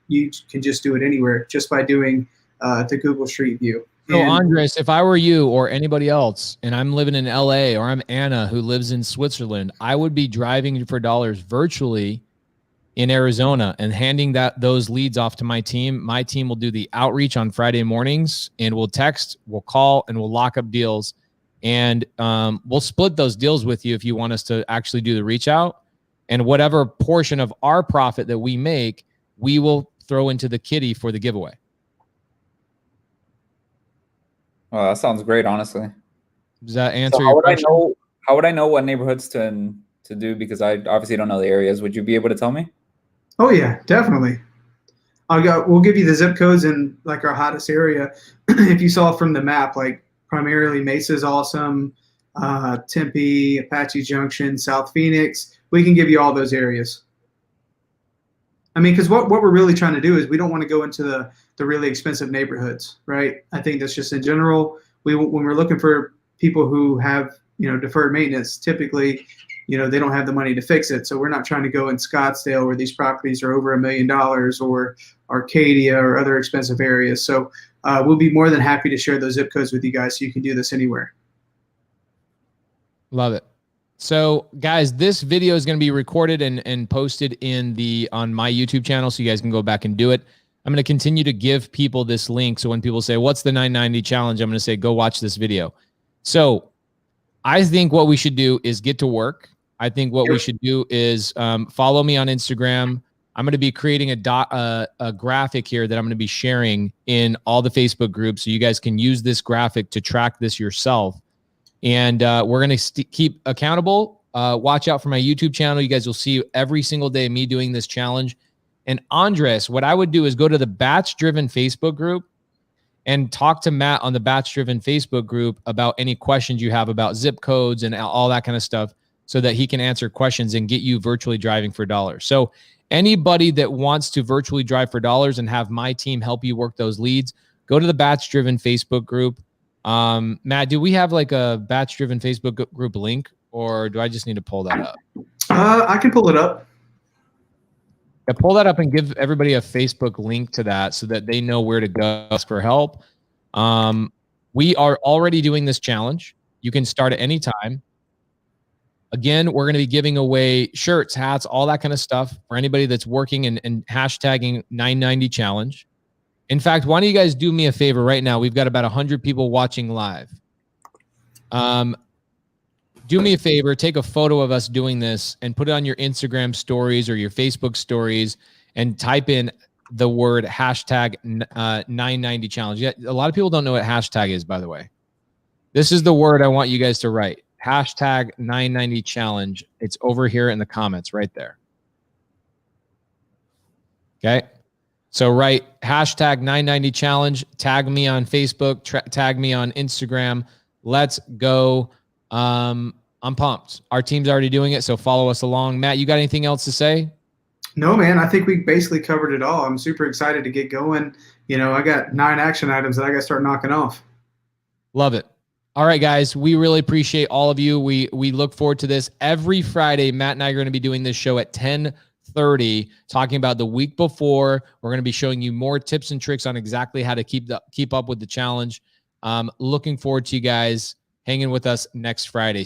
You can just do it anywhere just by doing the Google Street View. So Andres, if I were you or anybody else, and I'm living in LA, or I'm Anna who lives in Switzerland, I would be driving for dollars virtually in Arizona and handing those leads off to my team. My team will do the outreach on Friday mornings, and we'll text, we'll call, and we'll lock up deals. And we'll split those deals with you if you want us to actually do the reach out. And whatever portion of our profit that we make, we will throw into the kitty for the giveaway. Oh, that sounds great, honestly. Does that answer your question? How would I know what neighborhoods to do? Because I obviously don't know the areas. Would you be able to tell me? Oh yeah, definitely. We'll give you the zip codes in like our hottest area. If you saw from the map, like primarily Mesa's awesome, Tempe, Apache Junction, South Phoenix. We can give you all those areas. I mean, because what we're really trying to do is we don't want to go into the really expensive neighborhoods, right? I think that's just in general. When we're looking for people who have deferred maintenance, typically they don't have the money to fix it. So we're not trying to go in Scottsdale where these properties are over $1 million, or Arcadia or other expensive areas. So we'll be more than happy to share those zip codes with you guys so you can do this anywhere. Love it. So guys, this video is going to be recorded and posted on my YouTube channel, so you guys can go back and do it. I'm going to continue to give people this link. So when people say, what's the 990 challenge? I'm going to say, go watch this video. So I think what we should do is get to work. I think what we should do is follow me on Instagram. I'm going to be creating a graphic here that I'm going to be sharing in all the Facebook groups, so you guys can use this graphic to track this yourself. And we're going to keep accountable. Watch out for my YouTube channel. You guys will see every single day me doing this challenge. And Andres, what I would do is go to the Batch Driven Facebook group and talk to Matt on the Batch Driven Facebook group about any questions you have about zip codes and all that kind of stuff, so that he can answer questions and get you virtually driving for dollars. So anybody that wants to virtually drive for dollars and have my team help you work those leads, go to the Batch Driven Facebook group. Matt, do we have like a Batch Driven Facebook group link, or do I just need to pull that up? I can pull it up. Yeah, pull that up and give everybody a Facebook link to that so that they know where to go ask for help. We are already doing this challenge. You can start at any time. Again, we're going to be giving away shirts, hats, all that kind of stuff for anybody that's working and hashtagging 990 challenge. In fact, why don't you guys do me a favor right now? We've got about 100 people watching live. Do me a favor, take a photo of us doing this and put it on your Instagram stories or your Facebook stories and type in the word hashtag 990 challenge. Yeah, a lot of people don't know what hashtag is, by the way. This is the word I want you guys to write. Hashtag 990 challenge. It's over here in the comments right there. Okay. So write hashtag 990 challenge, tag me on Facebook, tag me on Instagram. Let's go. I'm pumped. Our team's already doing it, so follow us along. Matt, you got anything else to say? No, man, I think we basically covered it all. I'm super excited to get going. I got 9 action items that I got to start knocking off. Love it. All right, guys, we really appreciate all of you. We look forward to this. Every Friday, Matt and I are going to be doing this show at 10:30, talking about the week before. We're going to be showing you more tips and tricks on exactly how to keep up with the challenge. Looking forward to you guys hanging with us next Friday.